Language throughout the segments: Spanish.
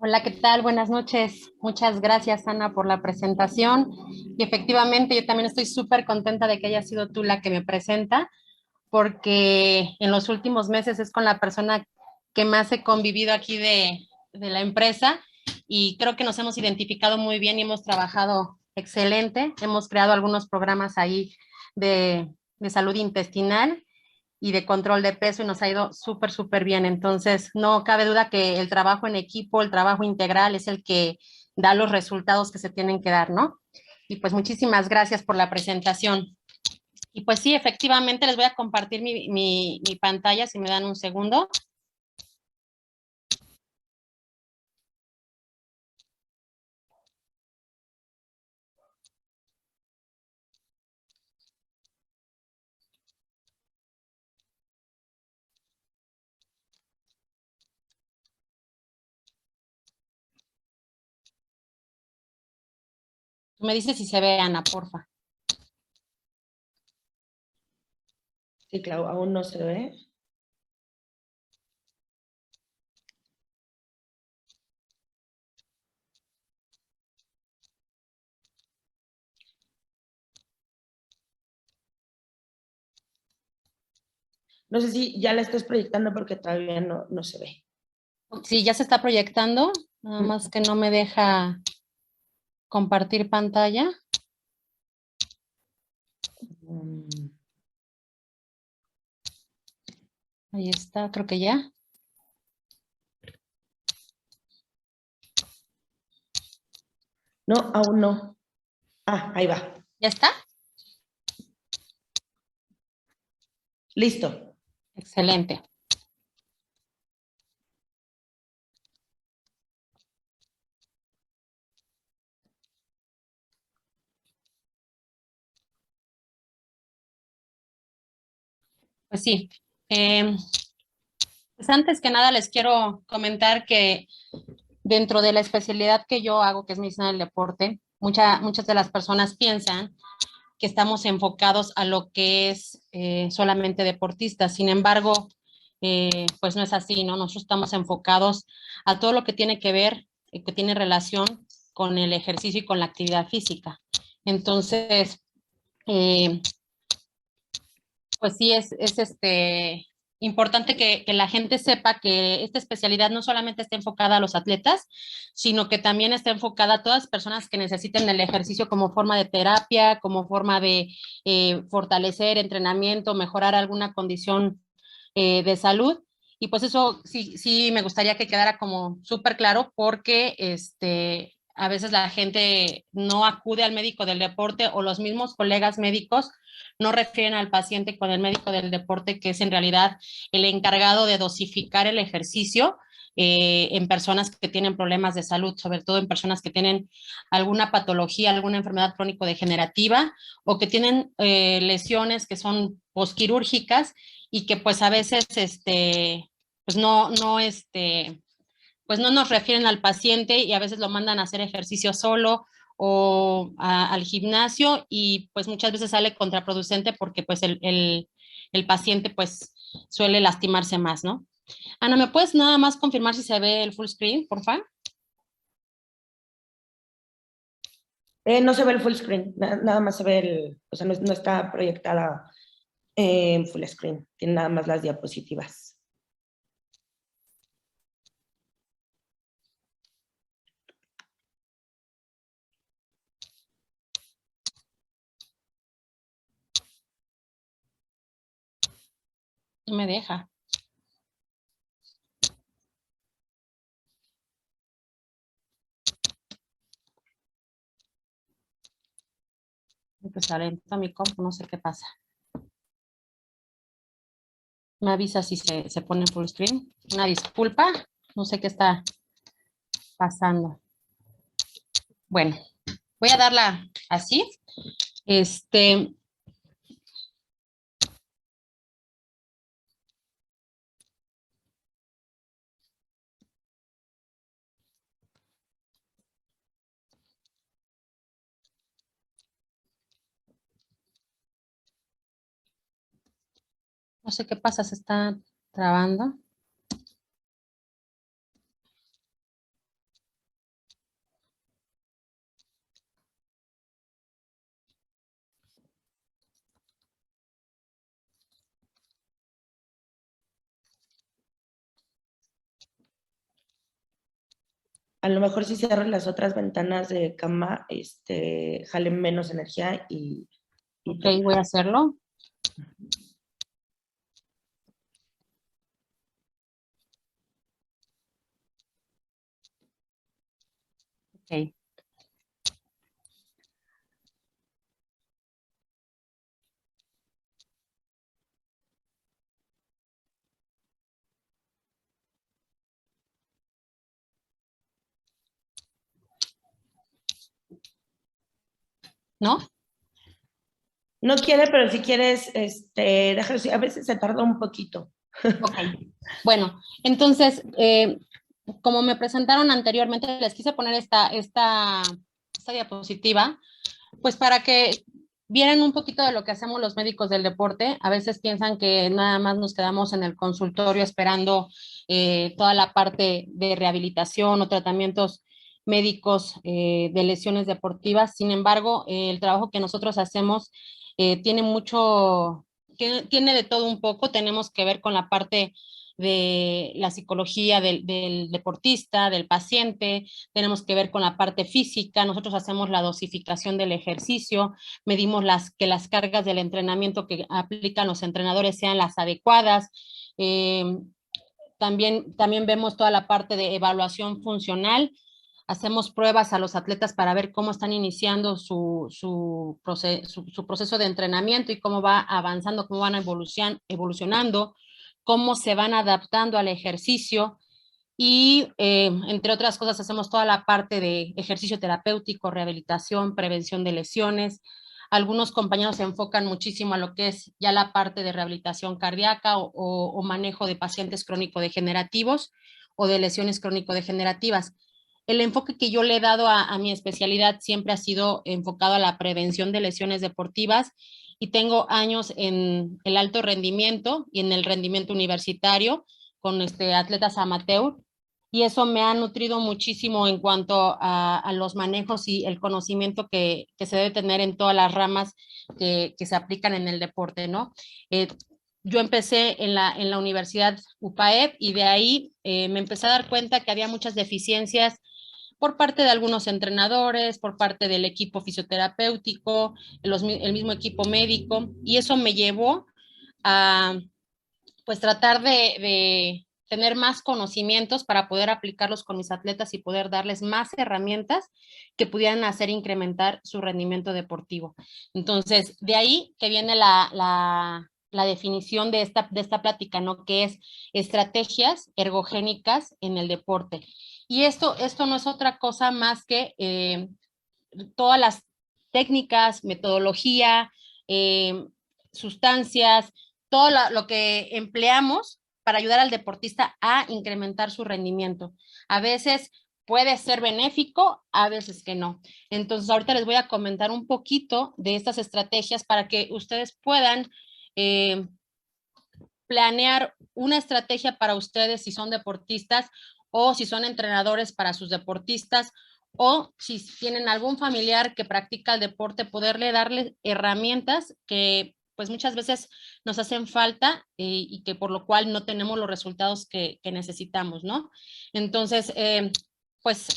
Hola, ¿qué tal? Buenas noches. Muchas gracias, Ana, por la presentación. Y efectivamente, yo también estoy súper contenta de que hayas sido tú la que me presenta, porque en los últimos meses es con la persona que más he convivido aquí de la empresa y creo que nos hemos identificado muy bien y hemos trabajado excelente. Hemos creado algunos programas ahí de salud intestinal y de control de peso y nos ha ido súper, súper bien. Entonces, no cabe duda que el trabajo en equipo, el trabajo integral es el que da los resultados que se tienen que dar, ¿no? Y pues muchísimas gracias por la presentación. Y pues sí, efectivamente les voy a compartir mi pantalla si me dan un segundo. Tú me dices si se ve, Ana, porfa. Sí, Clau, aún no se ve. No sé si ya la estás proyectando porque todavía no se ve. Sí, ya se está proyectando, nada más que no me deja compartir pantalla. Mm, Ahí está, creo que ya. No, aún no. Ah, ahí va. ¿Ya está? Listo. Excelente. Pues sí. Pues antes que nada les quiero comentar que dentro de la especialidad que yo hago, que es medicina del deporte, muchas de las personas piensan que estamos enfocados a lo que es solamente deportistas. Sin embargo, pues no es así, ¿no? Nosotros estamos enfocados a todo lo que tiene que ver, que tiene relación con el ejercicio y con la actividad física. Entonces, eh, pues sí, importante que la gente sepa que esta especialidad no solamente está enfocada a los atletas, sino que también está enfocada a todas las personas que necesiten el ejercicio como forma de terapia, como forma de fortalecer entrenamiento, mejorar alguna condición de salud. Y pues eso sí, sí me gustaría que quedara como súper claro porque a veces la gente no acude al médico del deporte o los mismos colegas médicos no refieren al paciente con el médico del deporte, que es en realidad el encargado de dosificar el ejercicio en personas que tienen problemas de salud, sobre todo en personas que tienen alguna patología, alguna enfermedad crónico-degenerativa o que tienen lesiones que son posquirúrgicas y que pues a veces pues pues no nos refieren al paciente y a veces lo mandan a hacer ejercicio solo o al gimnasio y pues muchas veces sale contraproducente porque pues el paciente pues suele lastimarse más, ¿no? Ana, ¿me puedes nada más confirmar si se ve el full screen, por favor? No se ve el full screen, nada más se ve o sea, no está proyectada en full screen, tiene nada más las diapositivas. No me deja. Pues alento mi compu, no sé qué pasa. Me avisa si se pone full screen. Una disculpa, no sé qué está pasando. Bueno, voy a darla así. Este, no sé qué pasa, se está trabando. a lo mejor si cierras las otras ventanas de cama, jalen menos energía y Ok, todo. voy a hacerlo. Ok. ¿No? No quiere, pero si quieres, déjalo, a veces se tarda un poquito. Ok. Bueno, entonces, como me presentaron anteriormente, les quise poner esta diapositiva, pues para que vieran un poquito de lo que hacemos los médicos del deporte. A veces piensan que nada más nos quedamos en el consultorio esperando toda la parte de rehabilitación o tratamientos médicos de lesiones deportivas. Sin embargo, el trabajo que nosotros hacemos tiene mucho, tiene de todo un poco. Tenemos que ver con la parte de la psicología del deportista, del paciente, tenemos que ver con la parte física, nosotros hacemos la dosificación del ejercicio, medimos que las cargas del entrenamiento que aplican los entrenadores sean las adecuadas, también vemos toda la parte de evaluación funcional, hacemos pruebas a los atletas para ver cómo están iniciando su proceso de entrenamiento y cómo va avanzando, cómo van evolucionando, cómo se van adaptando al ejercicio y entre otras cosas hacemos toda la parte de ejercicio terapéutico, rehabilitación, prevención de lesiones. Algunos compañeros se enfocan muchísimo a lo que es ya la parte de rehabilitación cardíaca o manejo de pacientes crónico-degenerativos o de lesiones crónico-degenerativas. El enfoque que yo le he dado a mi especialidad siempre ha sido enfocado a la prevención de lesiones deportivas y tengo años en el alto rendimiento y en el rendimiento universitario con atletas amateur y eso me ha nutrido muchísimo en cuanto a los manejos y el conocimiento que se debe tener en todas las ramas que se aplican en el deporte, ¿no? Yo empecé en la Universidad UPAEP y de ahí me empecé a dar cuenta que había muchas deficiencias por parte de algunos entrenadores, por parte del equipo fisioterapéutico, el mismo equipo médico, y eso me llevó a pues tratar de tener más conocimientos para poder aplicarlos con mis atletas y poder darles más herramientas que pudieran hacer incrementar su rendimiento deportivo. Entonces, de ahí que viene la definición de esta plática, ¿no? Que es estrategias ergogénicas en el deporte. Y esto no es otra cosa más que todas las técnicas, metodología, sustancias, todo lo que empleamos para ayudar al deportista a incrementar su rendimiento. A veces puede ser benéfico, a veces que no. Entonces, ahorita les voy a comentar un poquito de estas estrategias para que ustedes puedan eh, planear una estrategia para ustedes si son deportistas o si son entrenadores para sus deportistas o si tienen algún familiar que practica el deporte, poderle darle herramientas que pues muchas veces nos hacen falta y que por lo cual no tenemos los resultados que necesitamos, ¿no? Entonces, pues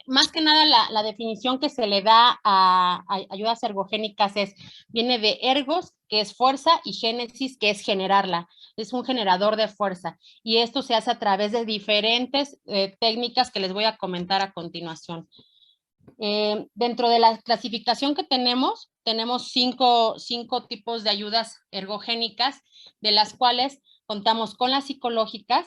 más que nada la definición que se le da a ayudas ergogénicas viene de ergos, que es fuerza, y génesis, que es generarla. Es un generador de fuerza. Y esto se hace a través de diferentes técnicas que les voy a comentar a continuación. Dentro de la clasificación que tenemos cinco tipos de ayudas ergogénicas, de las cuales contamos con las psicológicas,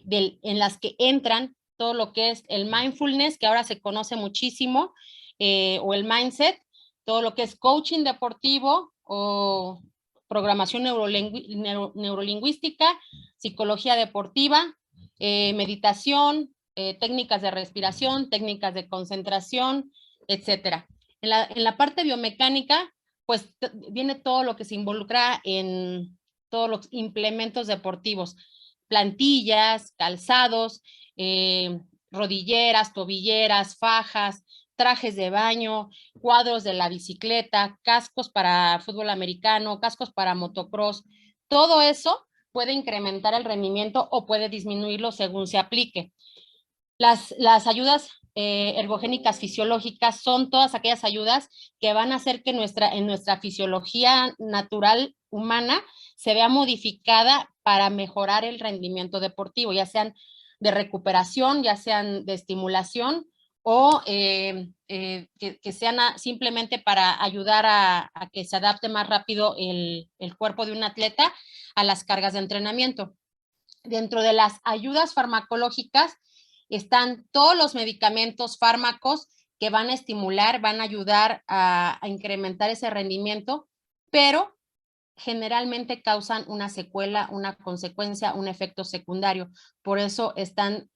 en las que entran todo lo que es el mindfulness, que ahora se conoce muchísimo, o el mindset, todo lo que es coaching deportivo o programación neurolingüística, psicología deportiva, meditación, técnicas de respiración, técnicas de concentración, etcétera. En la parte biomecánica, pues viene todo lo que se involucra en todos los implementos deportivos, plantillas, calzados, rodilleras, tobilleras, fajas, trajes de baño, cuadros de la bicicleta, cascos para fútbol americano, cascos para motocross, todo eso puede incrementar el rendimiento o puede disminuirlo según se aplique. Las ayudas ergogénicas fisiológicas son todas aquellas ayudas que van a hacer que en nuestra fisiología natural humana se vea modificada para mejorar el rendimiento deportivo, ya sean de recuperación, ya sean de estimulación o que sean simplemente para ayudar a que se adapte más rápido el cuerpo de un atleta a las cargas de entrenamiento. Dentro de las ayudas farmacológicas están todos los medicamentos, fármacos que van a estimular, van a ayudar a incrementar ese rendimiento, pero generalmente causan una secuela, una consecuencia, un efecto secundario. Por eso están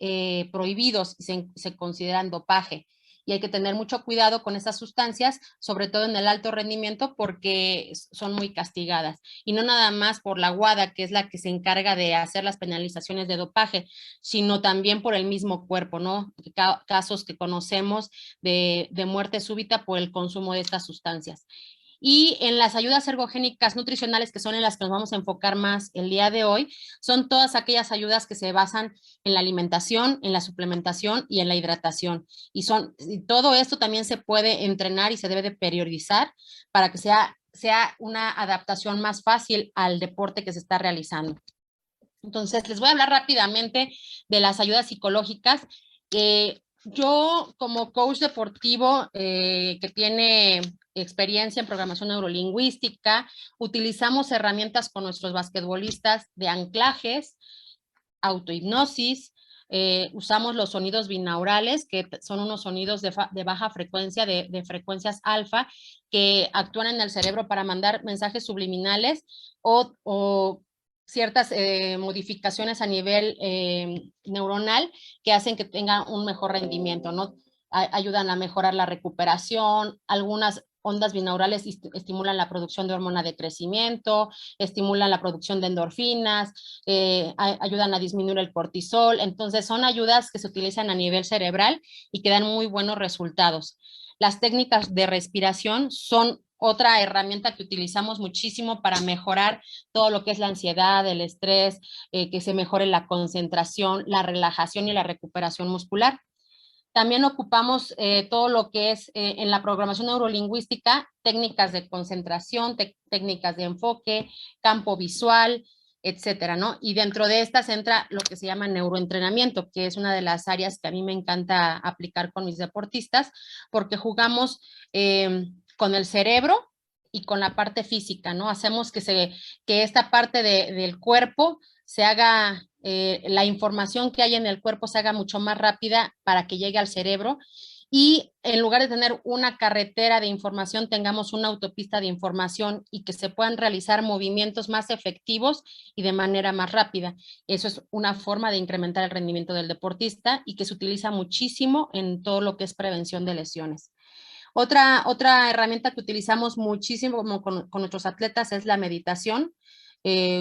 prohibidos y se consideran dopaje. Y hay que tener mucho cuidado con esas sustancias, sobre todo en el alto rendimiento, porque son muy castigadas. Y no nada más por la WADA, que es la que se encarga de hacer las penalizaciones de dopaje, sino también por el mismo cuerpo, ¿no? Casos que conocemos de muerte súbita por el consumo de estas sustancias. Y en las ayudas ergogénicas nutricionales, que son en las que nos vamos a enfocar más el día de hoy, son todas aquellas ayudas que se basan en la alimentación, en la suplementación y en la hidratación. Y todo esto también se puede entrenar y se debe de periodizar para que sea una adaptación más fácil al deporte que se está realizando. Entonces, les voy a hablar rápidamente de las ayudas psicológicas. Yo, como coach deportivo que tiene experiencia en programación neurolingüística, utilizamos herramientas con nuestros basquetbolistas de anclajes, autohipnosis, usamos los sonidos binaurales, que son unos sonidos de baja frecuencia, de frecuencias alfa, que actúan en el cerebro para mandar mensajes subliminales o ciertas modificaciones a nivel neuronal que hacen que tenga un mejor rendimiento, ¿no? Ayudan a mejorar la recuperación, algunas ondas binaurales estimulan la producción de hormona de crecimiento, estimulan la producción de endorfinas, ayudan a disminuir el cortisol. Entonces son ayudas que se utilizan a nivel cerebral y que dan muy buenos resultados. Las técnicas de respiración son otra herramienta que utilizamos muchísimo para mejorar todo lo que es la ansiedad, el estrés, que se mejore la concentración, la relajación y la recuperación muscular. También ocupamos todo lo que es en la programación neurolingüística, técnicas de concentración, técnicas de enfoque, campo visual, etcétera, ¿no? Y dentro de estas entra lo que se llama neuroentrenamiento, que es una de las áreas que a mí me encanta aplicar con mis deportistas, porque jugamos con el cerebro y con la parte física, ¿no? Hacemos que esta parte del cuerpo se haga, la información que hay en el cuerpo se haga mucho más rápida para que llegue al cerebro y en lugar de tener una carretera de información, tengamos una autopista de información y que se puedan realizar movimientos más efectivos y de manera más rápida. Eso es una forma de incrementar el rendimiento del deportista y que se utiliza muchísimo en todo lo que es prevención de lesiones. Otra herramienta que utilizamos muchísimo con nuestros atletas es la meditación.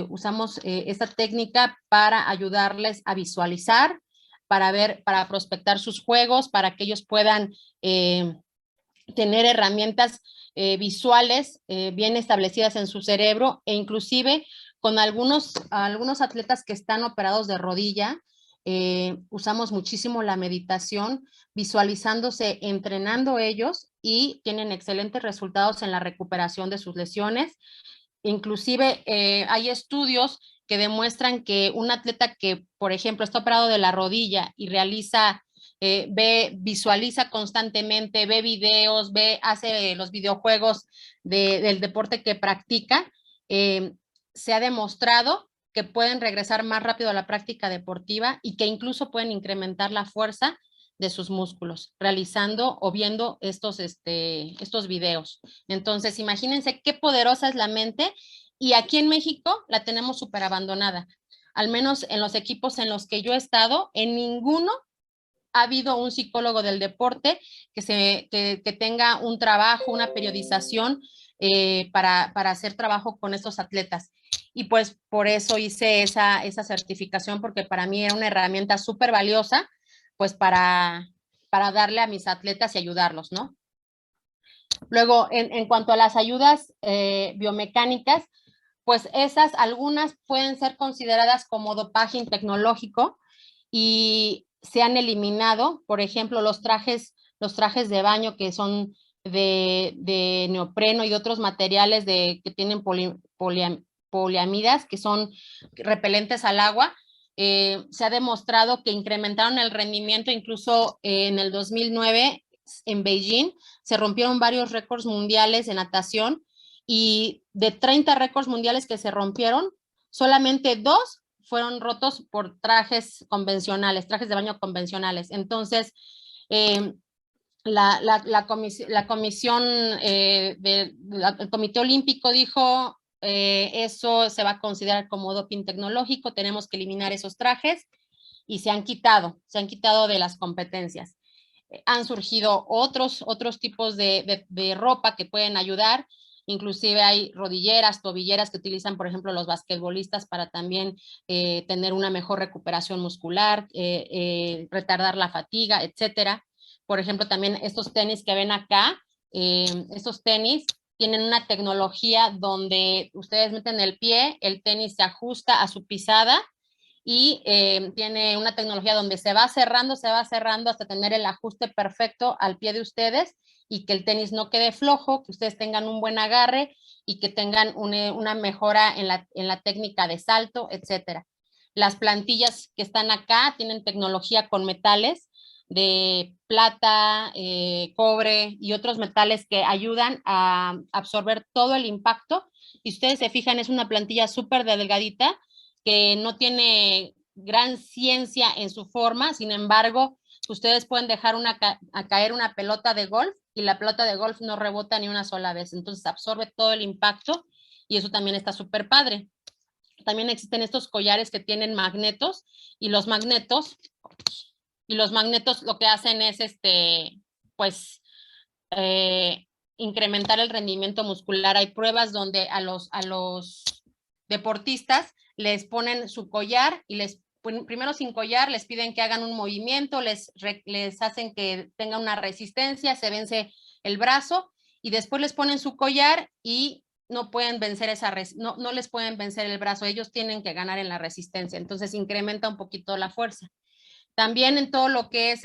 Usamos esta técnica para ayudarles a visualizar, para prospectar sus juegos, para que ellos puedan tener herramientas visuales bien establecidas en su cerebro e inclusive con algunos atletas que están operados de rodilla, usamos muchísimo la meditación, visualizándose, entrenando ellos y tienen excelentes resultados en la recuperación de sus lesiones. Inclusive hay estudios que demuestran que un atleta que, por ejemplo, está operado de la rodilla y visualiza constantemente, ve videos, hace los videojuegos del deporte que practica, se ha demostrado que pueden regresar más rápido a la práctica deportiva y que incluso pueden incrementar la fuerza de sus músculos, realizando o viendo estos videos. Entonces, imagínense qué poderosa es la mente y aquí en México la tenemos súper abandonada. Al menos en los equipos en los que yo he estado, en ninguno ha habido un psicólogo del deporte que tenga un trabajo, una periodización para hacer trabajo con estos atletas. Y pues por eso hice esa certificación, porque para mí era una herramienta súper valiosa, pues para darle a mis atletas y ayudarlos, ¿no? Luego, en cuanto a las ayudas biomecánicas, pues algunas pueden ser consideradas como dopaje tecnológico y se han eliminado, por ejemplo, los trajes de baño que son de neopreno y de otros materiales que tienen poliamidas, que son repelentes al agua. Se ha demostrado que incrementaron el rendimiento, incluso en el 2009 en Beijing se rompieron varios récords mundiales de natación, y de 30 récords mundiales que se rompieron, solamente 2 fueron rotos por trajes convencionales, trajes de baño convencionales. Entonces, la comisión el Comité Olímpico dijo, eso se va a considerar como doping tecnológico, tenemos que eliminar esos trajes, y se han quitado de las competencias. Han surgido otros tipos de ropa que pueden ayudar. Inclusive hay rodilleras, tobilleras que utilizan, por ejemplo, los basquetbolistas para también tener una mejor recuperación muscular, retardar la fatiga, etcétera. Por ejemplo, también estos tenis que ven acá, estos tenis tienen una tecnología donde ustedes meten el pie, el tenis se ajusta a su pisada, y tiene una tecnología donde se va cerrando hasta tener el ajuste perfecto al pie de ustedes, y que el tenis no quede flojo, que ustedes tengan un buen agarre y que tengan una mejora en la técnica de salto, etcétera. Las plantillas que están acá tienen tecnología con metales de plata, cobre y otros metales que ayudan a absorber todo el impacto. Y ustedes se fijan, es una plantilla súper delgadita, que no tiene gran ciencia en su forma. Sin embargo, ustedes pueden dejar a caer una pelota de golf, y la pelota de golf no rebota ni una sola vez, entonces absorbe todo el impacto, y eso también está súper padre. También existen estos collares que tienen magnetos, y los magnetos lo que hacen es pues incrementar el rendimiento muscular. Hay pruebas donde a los deportistas les ponen su collar, y primero sin collar les piden que hagan un movimiento, les hacen que tenga una resistencia, se vence el brazo, y después les ponen su collar y no pueden vencer no les pueden vencer el brazo, ellos tienen que ganar en la resistencia, entonces incrementa un poquito la fuerza. También en todo lo que es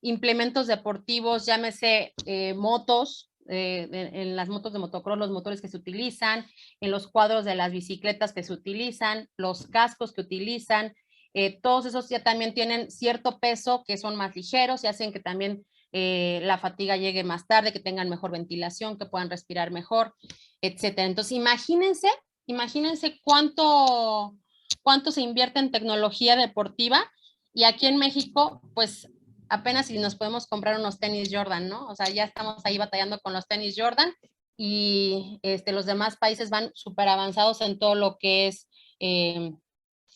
implementos deportivos, llámese motos, en las motos de motocross, los motores que se utilizan, en los cuadros de las bicicletas que se utilizan, los cascos que utilizan, todos esos ya también tienen cierto peso, que son más ligeros y hacen que también la fatiga llegue más tarde, que tengan mejor ventilación, que puedan respirar mejor, etcétera. Entonces, imagínense cuánto se invierte en tecnología deportiva, y aquí en México, pues apenas si nos podemos comprar unos tenis Jordan, ¿no? O sea, ya estamos ahí batallando con los tenis Jordan, y los demás países van súper avanzados en todo lo que es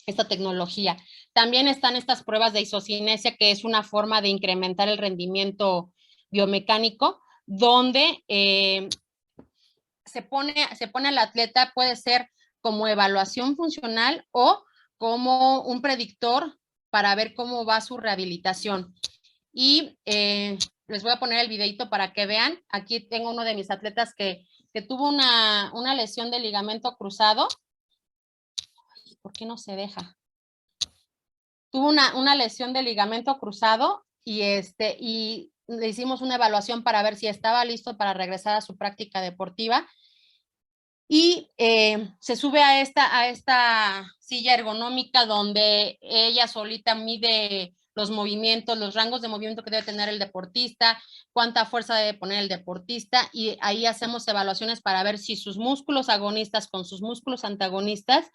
esta tecnología. También están estas pruebas de isocinesia, que es una forma de incrementar el rendimiento biomecánico, donde se pone al atleta, puede ser como evaluación funcional o como un predictor para ver cómo va su rehabilitación. Y les voy a poner el videito para que vean. Aquí tengo uno de mis atletas que tuvo una lesión de ligamento cruzado. ¿Por qué no se deja? Tuvo una lesión de ligamento cruzado, y le hicimos una evaluación para ver si estaba listo para regresar a su práctica deportiva. Y se sube a esta silla ergonómica, donde ella solita mide los movimientos, los rangos de movimiento que debe tener el deportista, cuánta fuerza debe poner el deportista, y ahí hacemos evaluaciones para ver si sus músculos agonistas con sus músculos antagonistas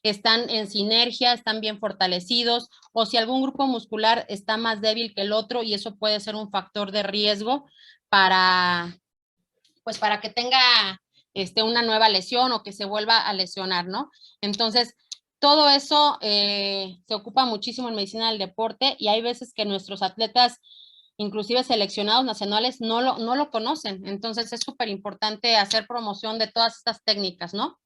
están en sinergia, están bien fortalecidos, o si algún grupo muscular está más débil que el otro, y eso puede ser un factor de riesgo para que tenga una nueva lesión o que se vuelva a lesionar, ¿no? Entonces, todo eso se ocupa muchísimo en medicina del deporte, y hay veces que nuestros atletas, inclusive seleccionados nacionales, no lo conocen. Entonces, es súper importante hacer promoción de todas estas técnicas, ¿no?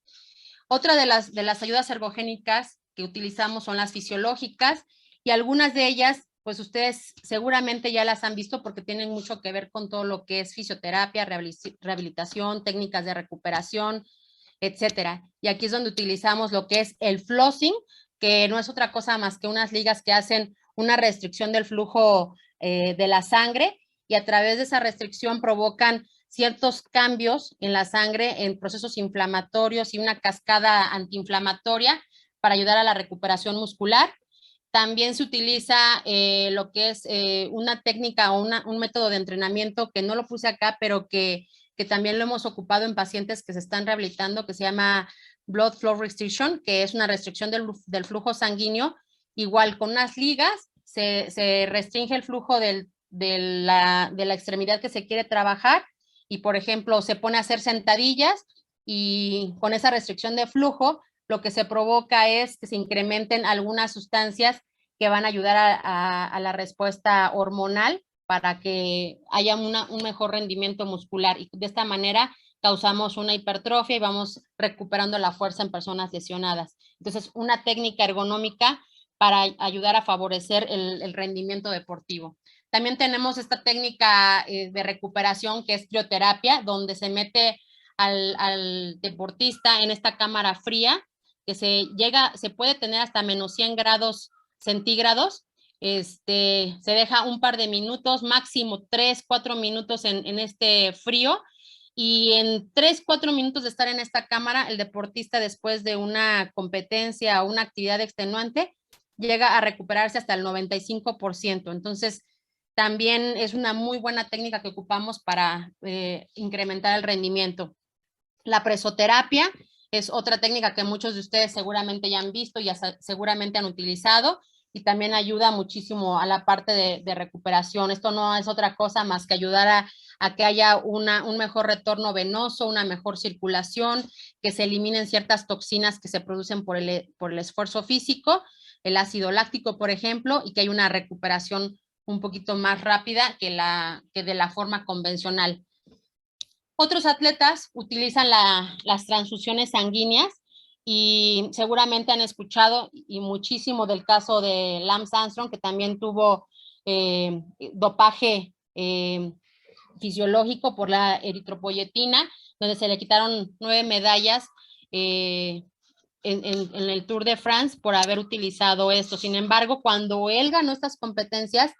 Otra de las ayudas ergogénicas que utilizamos son las fisiológicas, y algunas de ellas, pues ustedes seguramente ya las han visto, porque tienen mucho que ver con todo lo que es fisioterapia, rehabilitación, técnicas de recuperación, etcétera. Y aquí es donde utilizamos lo que es el flossing, que no es otra cosa más que unas ligas que hacen una restricción del flujo de la sangre, y a través de esa restricción provocan ciertos cambios en la sangre, en procesos inflamatorios y una cascada antiinflamatoria para ayudar a la recuperación muscular. También se utiliza lo que es una técnica o un método de entrenamiento que no lo puse acá, pero que también lo hemos ocupado en pacientes que se están rehabilitando, que se llama Blood Flow Restriction, que es una restricción del flujo sanguíneo. Igual con unas ligas se restringe el flujo de la extremidad que se quiere trabajar, y por ejemplo se pone a hacer sentadillas, y con esa restricción de flujo lo que se provoca es que se incrementen algunas sustancias que van a ayudar a la respuesta hormonal para que haya un mejor rendimiento muscular, y de esta manera causamos una hipertrofia y vamos recuperando la fuerza en personas lesionadas. Entonces, una técnica ergonómica para ayudar a favorecer el rendimiento deportivo. También tenemos esta técnica de recuperación que es crioterapia, donde se mete al deportista en esta cámara fría, que se puede tener hasta menos 100 grados centígrados. Se deja un par de minutos, máximo 3, 4 minutos en este frío, y en 3, 4 minutos de estar en esta cámara, el deportista, después de una competencia o una actividad extenuante, llega a recuperarse hasta el 95%. Entonces, también es una muy buena técnica que ocupamos para incrementar el rendimiento. La presoterapia es otra técnica que muchos de ustedes seguramente ya han visto y seguramente han utilizado, y también ayuda muchísimo a la parte de recuperación. Esto no es otra cosa más que ayudar a que haya un mejor retorno venoso, una mejor circulación, que se eliminen ciertas toxinas que se producen por el esfuerzo físico, el ácido láctico, por ejemplo, y que haya una recuperación un poquito más rápida que de la forma convencional. Otros atletas utilizan las transfusiones sanguíneas, y seguramente han escuchado y muchísimo del caso de Lance Armstrong, que también tuvo dopaje fisiológico por la eritropoyetina, donde se le quitaron 9 medallas en el Tour de France por haber utilizado esto. Sin embargo, cuando él ganó estas competencias,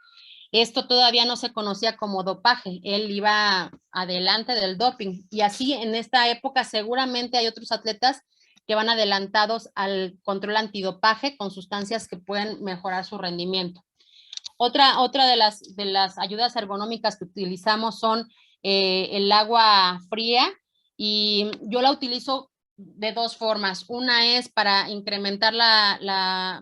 esto todavía no se conocía como dopaje, él iba adelante del doping, y así en esta época seguramente hay otros atletas que van adelantados al control antidopaje con sustancias que pueden mejorar su rendimiento. Otra de las ayudas ergonómicas que utilizamos son el agua fría, y yo la utilizo de dos formas. Una es para incrementar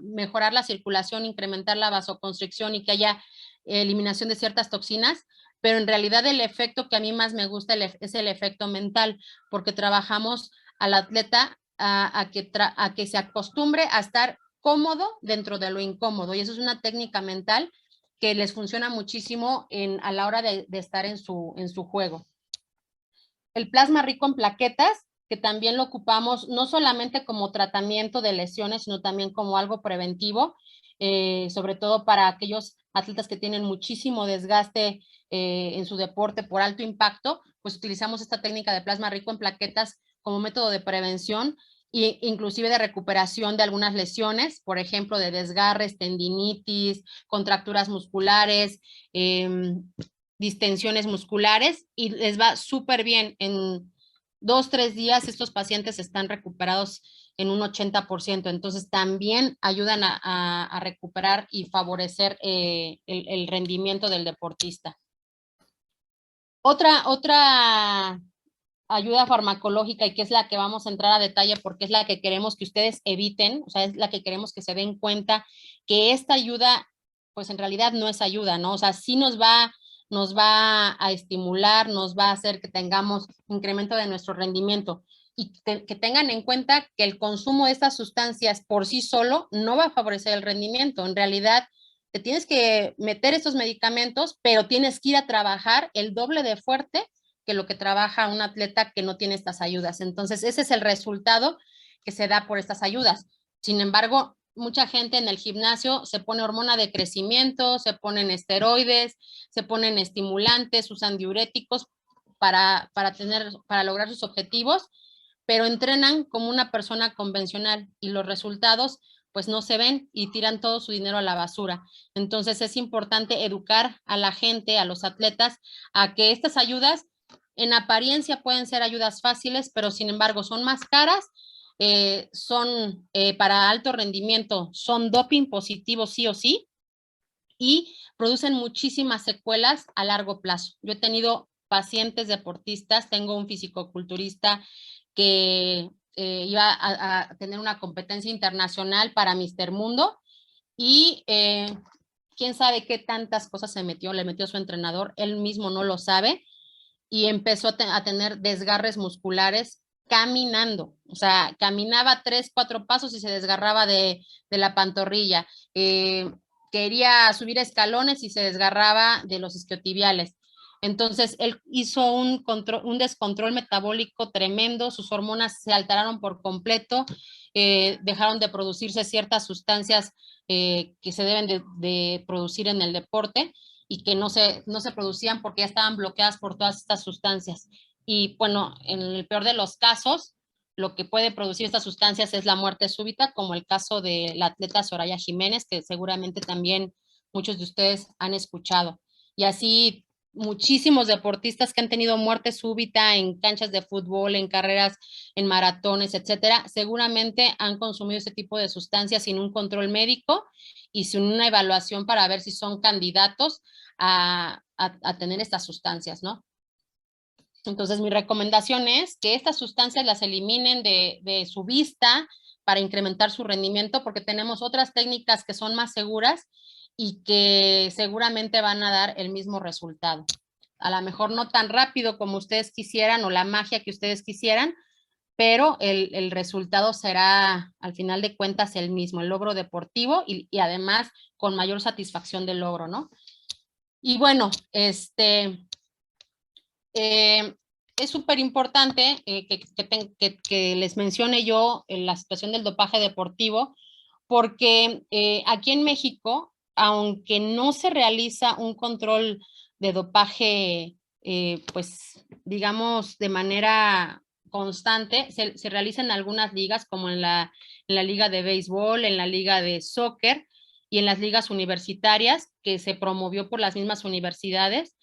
mejorar la circulación, incrementar la vasoconstricción y que haya eliminación de ciertas toxinas, pero en realidad el efecto que a mí más me gusta es el efecto mental, porque trabajamos al atleta a que se acostumbre a estar cómodo dentro de lo incómodo, y eso es una técnica mental que les funciona muchísimo a la hora de estar en su juego. El plasma rico en plaquetas, que también lo ocupamos no solamente como tratamiento de lesiones, sino también como algo preventivo, sobre todo para aquellos atletas que tienen muchísimo desgaste en su deporte por alto impacto, pues utilizamos esta técnica de plasma rico en plaquetas como método de prevención e inclusive de recuperación de algunas lesiones, por ejemplo, de desgarres, tendinitis, contracturas musculares, distensiones musculares, y les va súper bien. En 2, 3 días estos pacientes están recuperados en un 80%, entonces también ayudan a recuperar y favorecer el rendimiento del deportista. Otra ayuda farmacológica, y que es la que vamos a entrar a detalle porque es la que queremos que ustedes eviten, o sea, es la que queremos que se den cuenta que esta ayuda, pues en realidad no es ayuda, ¿no? O sea, sí nos va a estimular, nos va a hacer que tengamos incremento de nuestro rendimiento, y que tengan en cuenta que el consumo de estas sustancias por sí solo no va a favorecer el rendimiento. En realidad, te tienes que meter estos medicamentos, pero tienes que ir a trabajar el doble de fuerte que lo que trabaja un atleta que no tiene estas ayudas. Entonces, ese es el resultado que se da por estas ayudas. Sin embargo, mucha gente en el gimnasio se pone hormona de crecimiento, se ponen esteroides, se ponen estimulantes, usan diuréticos para lograr sus objetivos, pero entrenan como una persona convencional, y los resultados pues no se ven y tiran todo su dinero a la basura. Entonces es importante educar a la gente, a los atletas, a que estas ayudas en apariencia pueden ser ayudas fáciles, pero sin embargo son más caras, son para alto rendimiento, son doping positivo sí o sí, y producen muchísimas secuelas a largo plazo. Yo he tenido pacientes deportistas, tengo un fisicoculturista que iba a tener una competencia internacional para Mister Mundo y quién sabe qué tantas cosas se metió, le metió su entrenador, él mismo no lo sabe y empezó a tener desgarres musculares caminando, o sea, caminaba 3, 4 pasos y se desgarraba de la pantorrilla, quería subir escalones y se desgarraba de los isquiotibiales. Entonces, él hizo un descontrol metabólico tremendo, sus hormonas se alteraron por completo, dejaron de producirse ciertas sustancias que se deben de producir en el deporte y que no se producían porque ya estaban bloqueadas por todas estas sustancias. Y bueno, en el peor de los casos, lo que puede producir estas sustancias es la muerte súbita, como el caso de la atleta Soraya Jiménez, que seguramente también muchos de ustedes han escuchado. Y así muchísimos deportistas que han tenido muerte súbita en canchas de fútbol, en carreras, en maratones, etcétera, seguramente han consumido ese tipo de sustancias sin un control médico y sin una evaluación para ver si son candidatos a tener estas sustancias, ¿no? Entonces, mi recomendación es que estas sustancias las eliminen de su vista para incrementar su rendimiento, porque tenemos otras técnicas que son más seguras y que seguramente van a dar el mismo resultado. A lo mejor no tan rápido como ustedes quisieran o la magia que ustedes quisieran, pero el resultado será al final de cuentas el mismo, el logro deportivo y además con mayor satisfacción del logro, ¿no? Y bueno, es súper importante que les mencione yo la situación del dopaje deportivo, porque aquí en México, aunque no se realiza un control de dopaje, pues digamos de manera constante, se realiza en algunas ligas, como en la liga de béisbol, en la liga de soccer y en las ligas universitarias, que se promovió por las mismas universidades,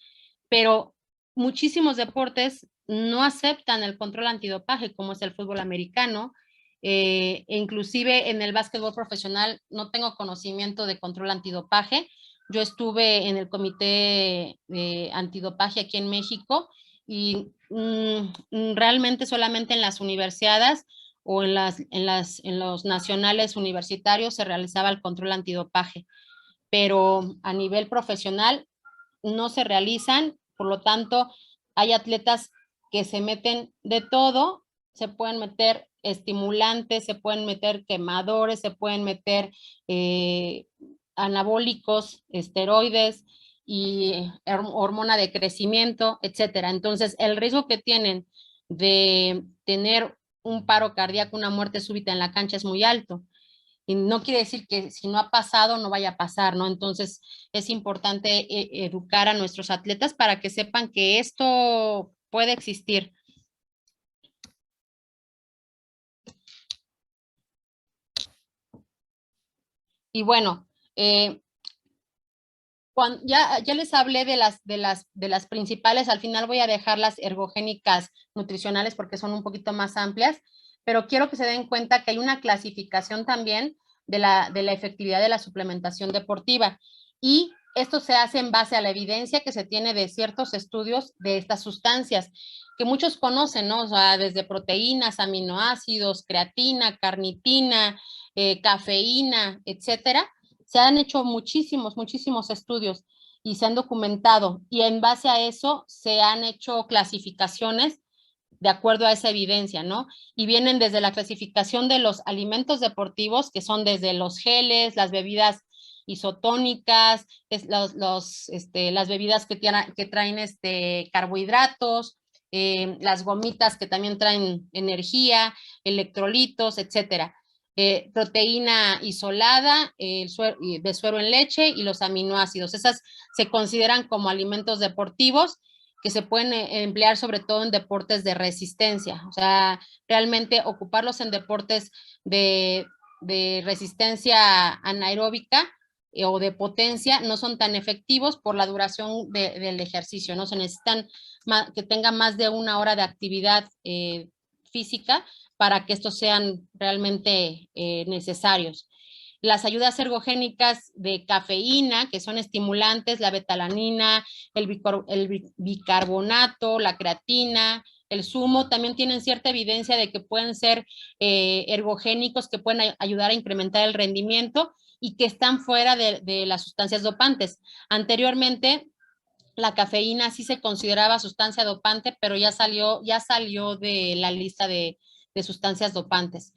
pero muchísimos deportes no aceptan el control antidopaje, como es el fútbol americano, e inclusive en el básquetbol profesional no tengo conocimiento de control antidopaje. Yo estuve en el comité antidopaje aquí en México y realmente solamente en las universidades o en los nacionales universitarios se realizaba el control antidopaje, pero a nivel profesional no se realizan, por lo tanto, hay atletas que se meten de todo, se pueden meter estimulantes, se pueden meter quemadores, se pueden meter anabólicos, esteroides y hormona de crecimiento, etcétera. Entonces, el riesgo que tienen de tener un paro cardíaco, una muerte súbita en la cancha es muy alto. Y no quiere decir que si no ha pasado, no vaya a pasar, ¿no? Entonces, es importante educar a nuestros atletas para que sepan que esto puede existir. Y bueno, ya les hablé de las principales, al final voy a dejar las ergogénicas nutricionales porque son un poquito más amplias, pero quiero que se den cuenta que hay una clasificación también de la efectividad de la suplementación deportiva y esto se hace en base a la evidencia que se tiene de ciertos estudios de estas sustancias que muchos conocen, ¿no? O sea, desde proteínas, aminoácidos, creatina, carnitina, cafeína, etcétera. Se han hecho muchísimos estudios y se han documentado y en base a eso se han hecho clasificaciones de acuerdo a esa evidencia, ¿no? Y vienen desde la clasificación de los alimentos deportivos, que son desde los geles, las bebidas isotónicas, las bebidas que traen carbohidratos, las gomitas que también traen energía, electrolitos, etcétera. Proteína isolada, de suero en leche y los aminoácidos. Esas se consideran como alimentos deportivos que se pueden emplear sobre todo en deportes de resistencia. O sea, realmente ocuparlos en deportes de de resistencia anaeróbica o de potencia no son tan efectivos por la duración del ejercicio, ¿no? Se necesitan que tenga más de 1 hora de actividad física para que estos sean realmente necesarios. Las ayudas ergogénicas de cafeína, que son estimulantes, la betalanina, el bicarbonato, la creatina, el zumo, también tienen cierta evidencia de que pueden ser ergogénicos, que pueden ayudar a incrementar el rendimiento y que están fuera de las sustancias dopantes. Anteriormente, la cafeína sí se consideraba sustancia dopante, pero ya salió de la lista de sustancias dopantes.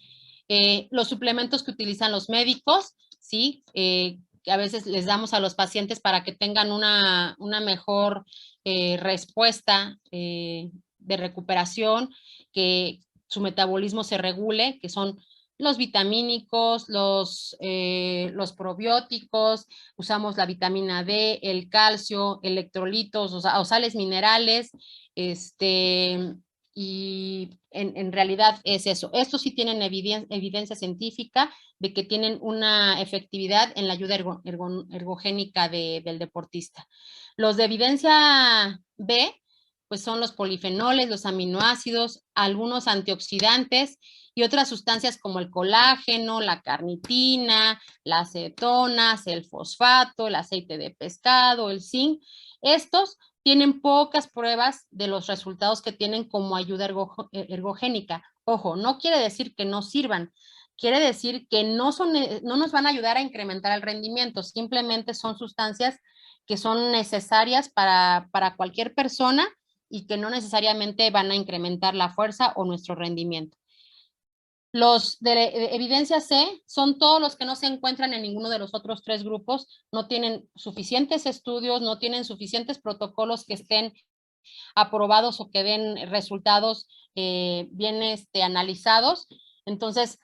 Los suplementos que utilizan los médicos, sí, que a veces les damos a los pacientes para que tengan una mejor respuesta de recuperación, que su metabolismo se regule, que son los vitamínicos, los probióticos, usamos la vitamina D, el calcio, electrolitos, o sales minerales, y en realidad es eso. Estos sí tienen evidencia científica de que tienen una efectividad en la ayuda ergogénica del deportista. Los de evidencia B, pues son los polifenoles, los aminoácidos, algunos antioxidantes y otras sustancias como el colágeno, la carnitina, las cetonas, el fosfato, el aceite de pescado, el zinc. Estos tienen pocas pruebas de los resultados que tienen como ayuda ergogénica. Ojo, no quiere decir que no sirvan, quiere decir que no nos van a ayudar a incrementar el rendimiento, simplemente son sustancias que son necesarias para cualquier persona y que no necesariamente van a incrementar la fuerza o nuestro rendimiento. Los de evidencia C son todos los que no se encuentran en ninguno de los otros 3 grupos, no tienen suficientes estudios, no tienen suficientes protocolos que estén aprobados o que den resultados bien analizados. Entonces,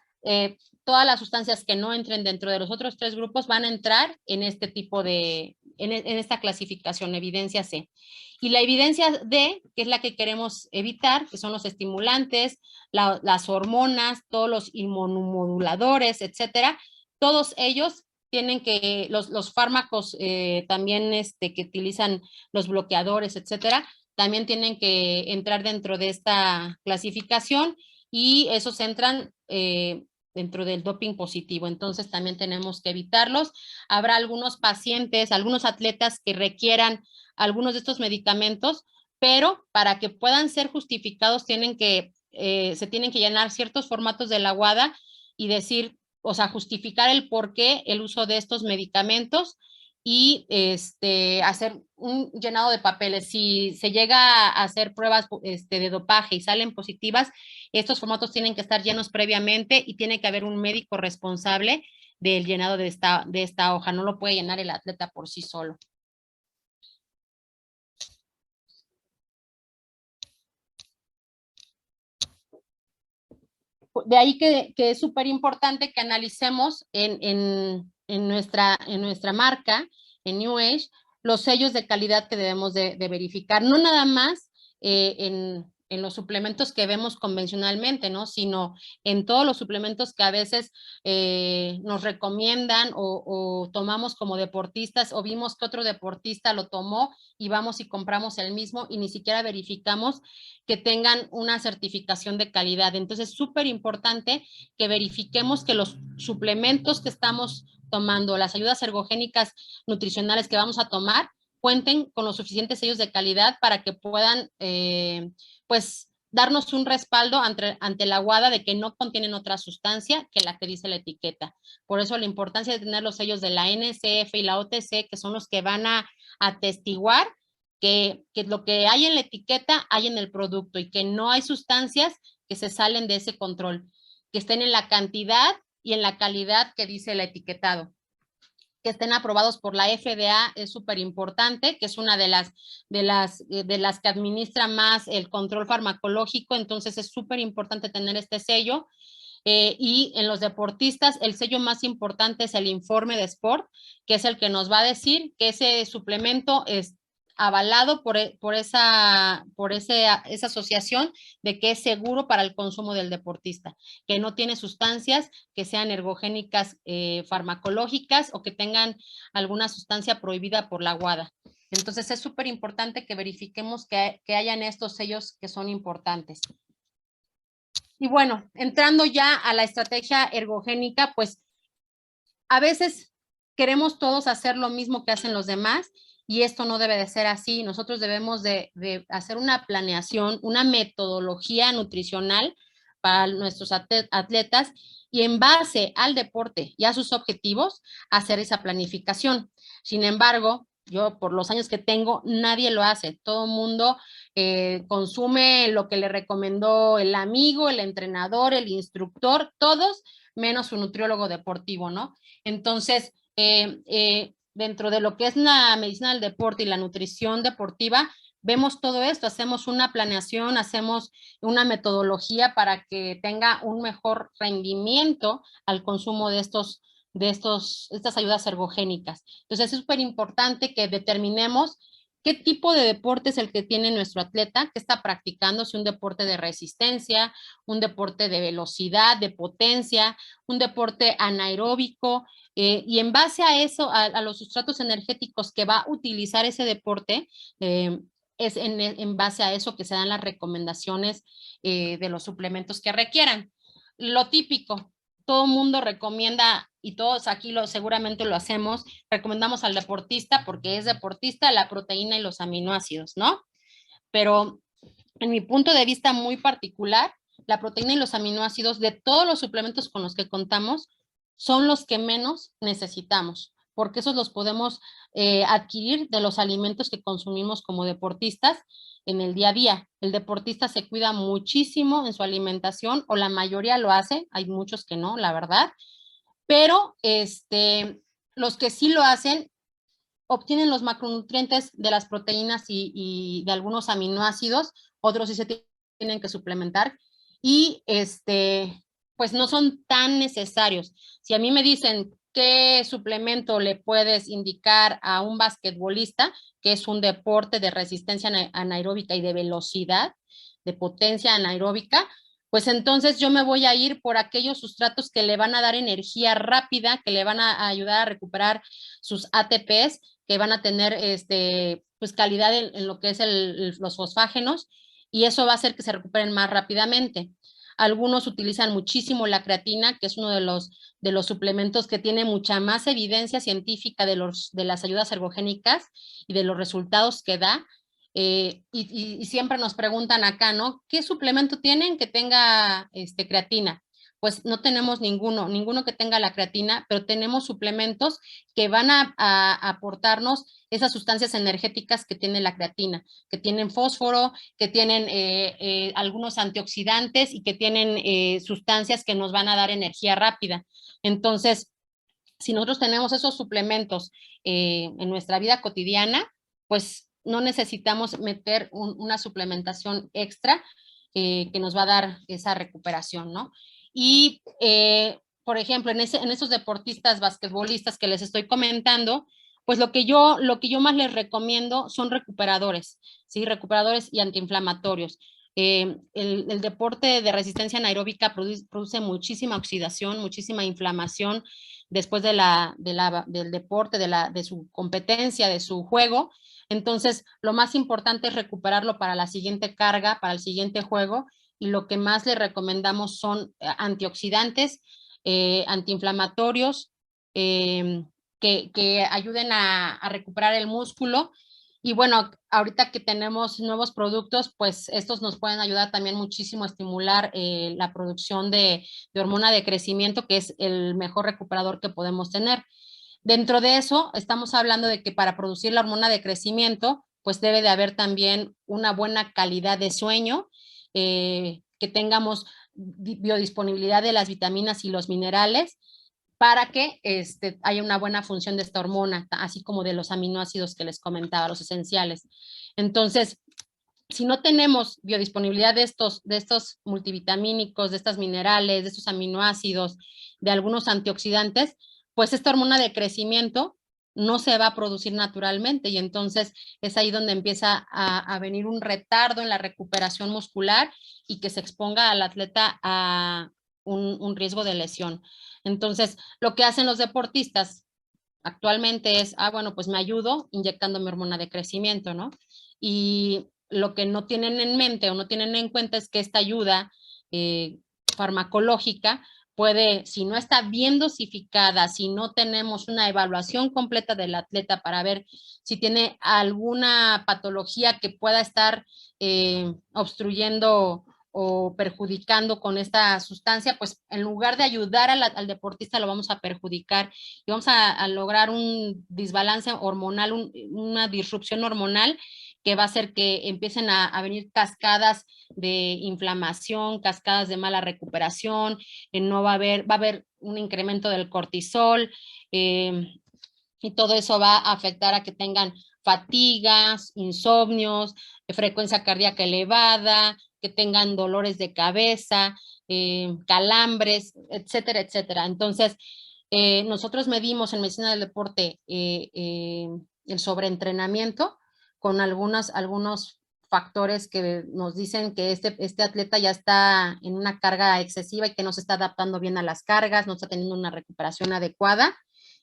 todas las sustancias que no entren dentro de los otros 3 grupos van a entrar en este tipo en esta clasificación, evidencia C. Y la evidencia D, que es la que queremos evitar, que son los estimulantes, las hormonas, todos los inmunomoduladores, etcétera, todos ellos tienen que, los fármacos también que utilizan los bloqueadores, etcétera, también tienen que entrar dentro de esta clasificación y esos entran dentro del doping positivo. Entonces también tenemos que evitarlos. Habrá algunos pacientes, algunos atletas que requieran algunos de estos medicamentos, pero para que puedan ser justificados se tienen que llenar ciertos formatos de la WADA y decir, o sea, justificar el por qué el uso de estos medicamentos y hacer un llenado de papeles. Si se llega a hacer pruebas de dopaje y salen positivas, estos formatos tienen que estar llenos previamente y tiene que haber un médico responsable del llenado de esta hoja. No lo puede llenar el atleta por sí solo. De ahí que es súper importante que analicemos en nuestra marca, en New Age, los sellos de calidad que debemos de verificar, no nada más en los suplementos que vemos convencionalmente, ¿no? Sino en todos los suplementos que a veces nos recomiendan o tomamos como deportistas o vimos que otro deportista lo tomó y vamos y compramos el mismo y ni siquiera verificamos que tengan una certificación de calidad. Entonces, es súper importante que verifiquemos que los suplementos que estamos tomando, las ayudas ergogénicas nutricionales que vamos a tomar, cuenten con los suficientes sellos de calidad para que puedan, pues, darnos un respaldo ante la WADA de que no contienen otra sustancia que la que dice la etiqueta. Por eso la importancia de tener los sellos de la NSF y la OTC, que son los que van a atestiguar que lo que hay en la etiqueta hay en el producto y que no hay sustancias que se salen de ese control, que estén en la cantidad y en la calidad que dice el etiquetado. Que estén aprobados por la FDA es súper importante, que es una de las que administra más el control farmacológico, entonces es súper importante tener este sello. Y en los deportistas, el sello más importante es el informe de Sport, que es el que nos va a decir que ese suplemento avalado esa asociación de que es seguro para el consumo del deportista, que no tiene sustancias que sean ergogénicas farmacológicas o que tengan alguna sustancia prohibida por la WADA. Entonces es súper importante que verifiquemos que hayan estos sellos que son importantes. Y bueno, entrando ya a la estrategia ergogénica, pues a veces queremos todos hacer lo mismo que hacen los demás y esto no debe de ser así. Nosotros debemos de hacer una planeación, una metodología nutricional para nuestros atletas y en base al deporte y a sus objetivos hacer esa planificación. Sin embargo, yo por los años que tengo, nadie lo hace. Todo el mundo consume lo que le recomendó el amigo, el entrenador, el instructor, todos menos su nutriólogo deportivo, ¿no? Entonces, dentro de lo que es la medicina del deporte y la nutrición deportiva, vemos todo esto, hacemos una planeación, hacemos una metodología para que tenga un mejor rendimiento al consumo de estas ayudas ergogénicas. Entonces es súper importante que determinemos qué tipo de deporte es el que tiene nuestro atleta, qué está practicando, si un deporte de resistencia, un deporte de velocidad, de potencia, un deporte anaeróbico, y en base a eso, a los sustratos energéticos que va a utilizar ese deporte, es en base a eso que se dan las recomendaciones de los suplementos que requieran. Lo típico, todo el mundo recomienda, y todos aquí seguramente lo hacemos, recomendamos al deportista porque es deportista la proteína y los aminoácidos, ¿no? Pero en mi punto de vista muy particular, la proteína y los aminoácidos de todos los suplementos con los que contamos son los que menos necesitamos, porque esos los podemos adquirir de los alimentos que consumimos como deportistas en el día a día. El deportista se cuida muchísimo en su alimentación, o la mayoría lo hace, hay muchos que no, la verdad, pero los que sí lo hacen obtienen los macronutrientes de las proteínas y de algunos aminoácidos, otros sí se tienen que suplementar y pues no son tan necesarios. Si a mí me dicen qué suplemento le puedes indicar a un basquetbolista, que es un deporte de resistencia anaeróbica y de velocidad, de potencia anaeróbica, pues entonces yo me voy a ir por aquellos sustratos que le van a dar energía rápida, que le van a ayudar a recuperar sus ATPs, que van a tener pues calidad en lo que es los fosfágenos, y eso va a hacer que se recuperen más rápidamente. Algunos utilizan muchísimo la creatina, que es uno de los suplementos que tiene mucha más evidencia científica de las ayudas ergogénicas y de los resultados que da. Y siempre nos preguntan acá, ¿no? ¿Qué suplemento tienen que tenga creatina? Pues no tenemos ninguno que tenga la creatina, pero tenemos suplementos que van a aportarnos esas sustancias energéticas que tiene la creatina, que tienen fósforo, que tienen algunos antioxidantes y que tienen sustancias que nos van a dar energía rápida. Entonces, si nosotros tenemos esos suplementos en nuestra vida cotidiana, pues no necesitamos meter una suplementación extra que nos va a dar esa recuperación, ¿no? Y, por ejemplo, en esos deportistas basquetbolistas que les estoy comentando, pues lo que yo más les recomiendo son recuperadores, ¿sí? Recuperadores y antiinflamatorios. El deporte de resistencia anaeróbica produce muchísima oxidación, muchísima inflamación después del deporte, de su competencia, de su juego. Entonces, lo más importante es recuperarlo para la siguiente carga, para el siguiente juego, y lo que más le recomendamos son antioxidantes, antiinflamatorios, que ayuden a recuperar el músculo. Y bueno, ahorita que tenemos nuevos productos, pues estos nos pueden ayudar también muchísimo a estimular la producción de hormona de crecimiento, que es el mejor recuperador que podemos tener. Dentro de eso, estamos hablando de que para producir la hormona de crecimiento, pues debe de haber también una buena calidad de sueño, que tengamos biodisponibilidad de las vitaminas y los minerales para que haya una buena función de esta hormona, así como de los aminoácidos que les comentaba, los esenciales. Entonces, si no tenemos biodisponibilidad de estos multivitamínicos, de estos minerales, de estos aminoácidos, de algunos antioxidantes, pues esta hormona de crecimiento no se va a producir naturalmente y entonces es ahí donde empieza a venir un retardo en la recuperación muscular y que se exponga al atleta a un riesgo de lesión. Entonces, lo que hacen los deportistas actualmente es, bueno, pues me ayudo inyectando mi hormona de crecimiento, ¿no? Y lo que no tienen en mente o no tienen en cuenta es que esta ayuda farmacológica puede, si no está bien dosificada, si no tenemos una evaluación completa del atleta para ver si tiene alguna patología que pueda estar obstruyendo o perjudicando con esta sustancia, pues en lugar de ayudar al deportista lo vamos a perjudicar y vamos a lograr un desbalance hormonal, una disrupción hormonal que va a hacer que empiecen a venir cascadas de inflamación, cascadas de mala recuperación, no va a haber un incremento del cortisol, y todo eso va a afectar a que tengan fatigas, insomnios, frecuencia cardíaca elevada, que tengan dolores de cabeza, calambres, etcétera, etcétera. Entonces, nosotros medimos en medicina del deporte el sobreentrenamiento con algunos factores que nos dicen que este atleta ya está en una carga excesiva y que no se está adaptando bien a las cargas, no está teniendo una recuperación adecuada.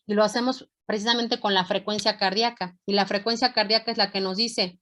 Y lo hacemos precisamente con la frecuencia cardíaca. Y la frecuencia cardíaca es la que nos dice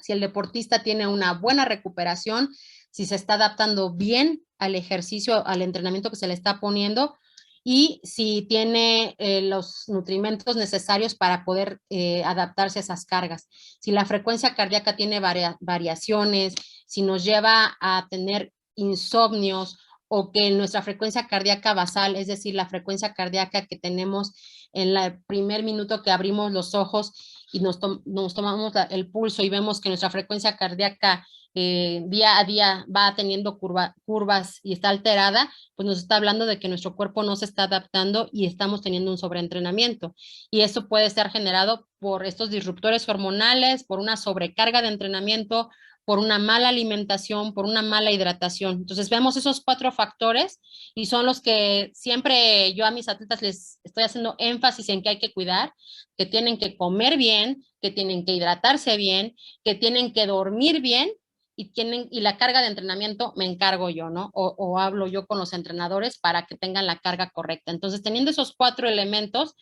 si el deportista tiene una buena recuperación, si se está adaptando bien al ejercicio, al entrenamiento que se le está poniendo y si tiene los nutrimentos necesarios para poder adaptarse a esas cargas. Si la frecuencia cardíaca tiene variaciones, si nos lleva a tener insomnios o que nuestra frecuencia cardíaca basal, es decir, la frecuencia cardíaca que tenemos en el primer minuto que abrimos los ojos y nos tomamos el pulso y vemos que nuestra frecuencia cardíaca día a día va teniendo curvas y está alterada, pues nos está hablando de que nuestro cuerpo no se está adaptando y estamos teniendo un sobreentrenamiento. Y eso puede ser generado por estos disruptores hormonales, por una sobrecarga de entrenamiento, por una mala alimentación, por una mala hidratación. Entonces vemos esos 4 factores y son los que siempre yo a mis atletas les estoy haciendo énfasis en que hay que cuidar, que tienen que comer bien, que tienen que hidratarse bien, que tienen que dormir bien y la carga de entrenamiento me encargo yo, ¿no? O hablo yo con los entrenadores para que tengan la carga correcta. Entonces, teniendo esos 4 elementos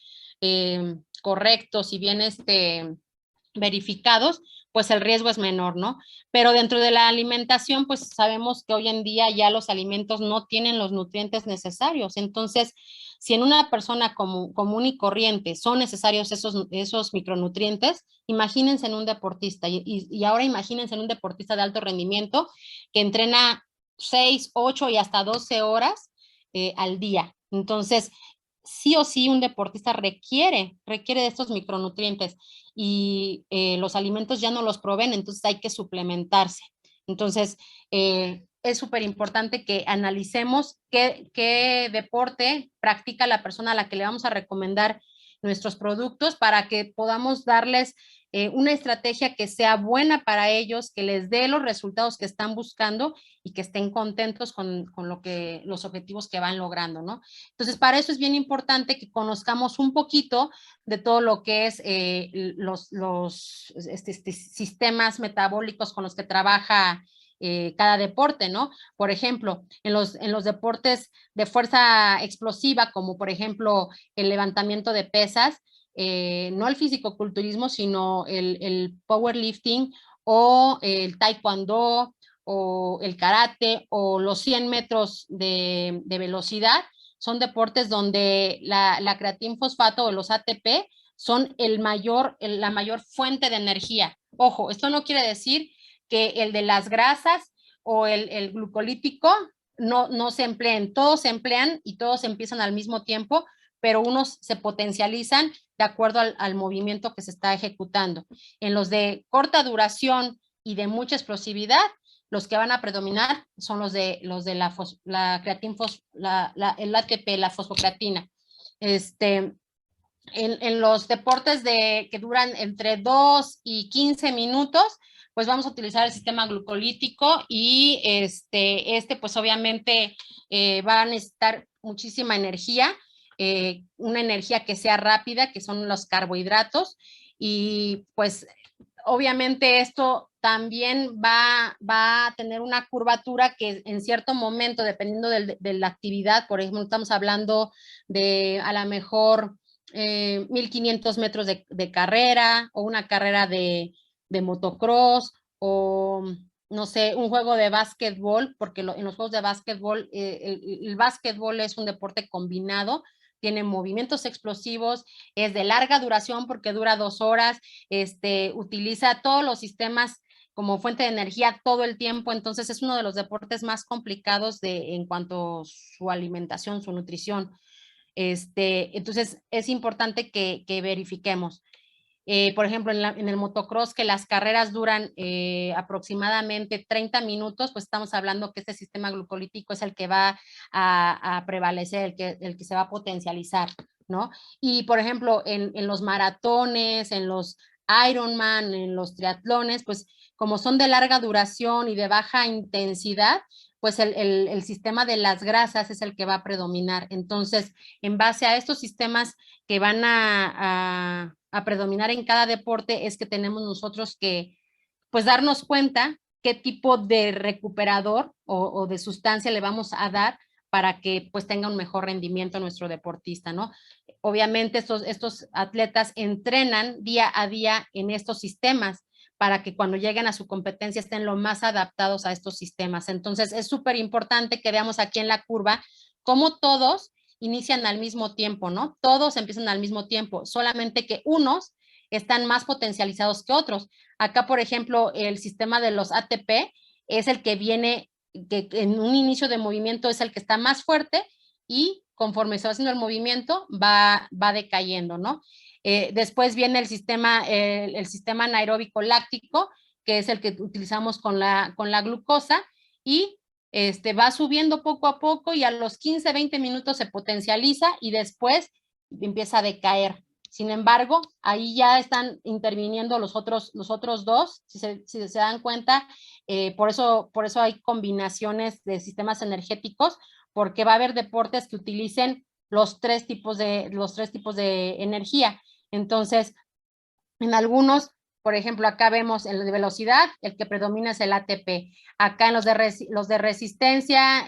correctos y bien verificados, pues el riesgo es menor, ¿no? Pero dentro de la alimentación, pues sabemos que hoy en día ya los alimentos no tienen los nutrientes necesarios. Entonces, si en una persona común y corriente son necesarios esos micronutrientes, imagínense en un deportista y ahora imagínense en un deportista de alto rendimiento que entrena 6, 8 y hasta 12 horas al día. Entonces, sí o sí un deportista requiere de estos micronutrientes y los alimentos ya no los proveen, entonces hay que suplementarse. Entonces, es súper importante que analicemos qué deporte practica la persona a la que le vamos a recomendar nuestros productos para que podamos darles una estrategia que sea buena para ellos, que les dé los resultados que están buscando y que estén contentos con los objetivos que van logrando, ¿no? Entonces, para eso es bien importante que conozcamos un poquito de todo lo que es los sistemas metabólicos con los que trabaja cada deporte, ¿no? Por ejemplo, en los deportes de fuerza explosiva, como por ejemplo el levantamiento de pesas, no el fisicoculturismo, sino el powerlifting o el taekwondo o el karate o los 100 metros de velocidad, son deportes donde la creatinfosfato o los ATP son la mayor fuente de energía. Ojo, esto no quiere decir que el de las grasas o el glucolítico no se empleen, todos se emplean y todos empiezan al mismo tiempo, pero unos se potencializan de acuerdo al movimiento que se está ejecutando. En los de corta duración y de mucha explosividad, los que van a predominar son los de la creatinfos, el ATP, la fosfocreatina. En los deportes que duran entre 2 y 15 minutos, pues vamos a utilizar el sistema glucolítico y pues obviamente va a necesitar muchísima energía una energía que sea rápida, que son los carbohidratos, y pues obviamente esto también va a tener una curvatura que en cierto momento, dependiendo de la actividad, por ejemplo, estamos hablando de a lo mejor 1500 metros de carrera, o una carrera de motocross, o no sé, un juego de básquetbol, porque en los juegos de básquetbol, el básquetbol es un deporte combinado, tiene movimientos explosivos, es de larga duración porque dura 2 horas, utiliza todos los sistemas como fuente de energía todo el tiempo, entonces es uno de los deportes más complicados en cuanto a su alimentación, su nutrición. Entonces es importante que verifiquemos. Por ejemplo, en el motocross, que las carreras duran aproximadamente 30 minutos, pues estamos hablando que este sistema glucolítico es el que va a prevalecer, el que se va a potencializar, ¿no? Y, por ejemplo, en los maratones, en los Ironman, en los triatlones, pues como son de larga duración y de baja intensidad, pues el sistema de las grasas es el que va a predominar. Entonces, en base a estos sistemas que van a predominar en cada deporte, es que tenemos nosotros que, pues, darnos cuenta qué tipo de recuperador o de sustancia le vamos a dar para que pues tenga un mejor rendimiento nuestro deportista, ¿no? Obviamente estos atletas entrenan día a día en estos sistemas para que cuando lleguen a su competencia estén lo más adaptados a estos sistemas. Entonces es súper importante que veamos aquí en la curva cómo todos inician al mismo tiempo, ¿no? Todos empiezan al mismo tiempo, solamente que unos están más potencializados que otros. Acá, por ejemplo, el sistema de los ATP es el que viene, que en un inicio de movimiento es el que está más fuerte, y conforme se va haciendo el movimiento va decayendo, ¿no? Después viene el sistema anaeróbico láctico, que es el que utilizamos con la glucosa, y va subiendo poco a poco, y a los 15, 20 minutos se potencializa y después empieza a decaer. Sin embargo, ahí ya están interviniendo los otros dos, si se dan cuenta, por eso hay combinaciones de sistemas energéticos, porque va a haber deportes que utilicen los tres tipos de energía. Entonces, en algunos, por ejemplo, acá vemos el de velocidad, el que predomina es el ATP. Acá en los de resistencia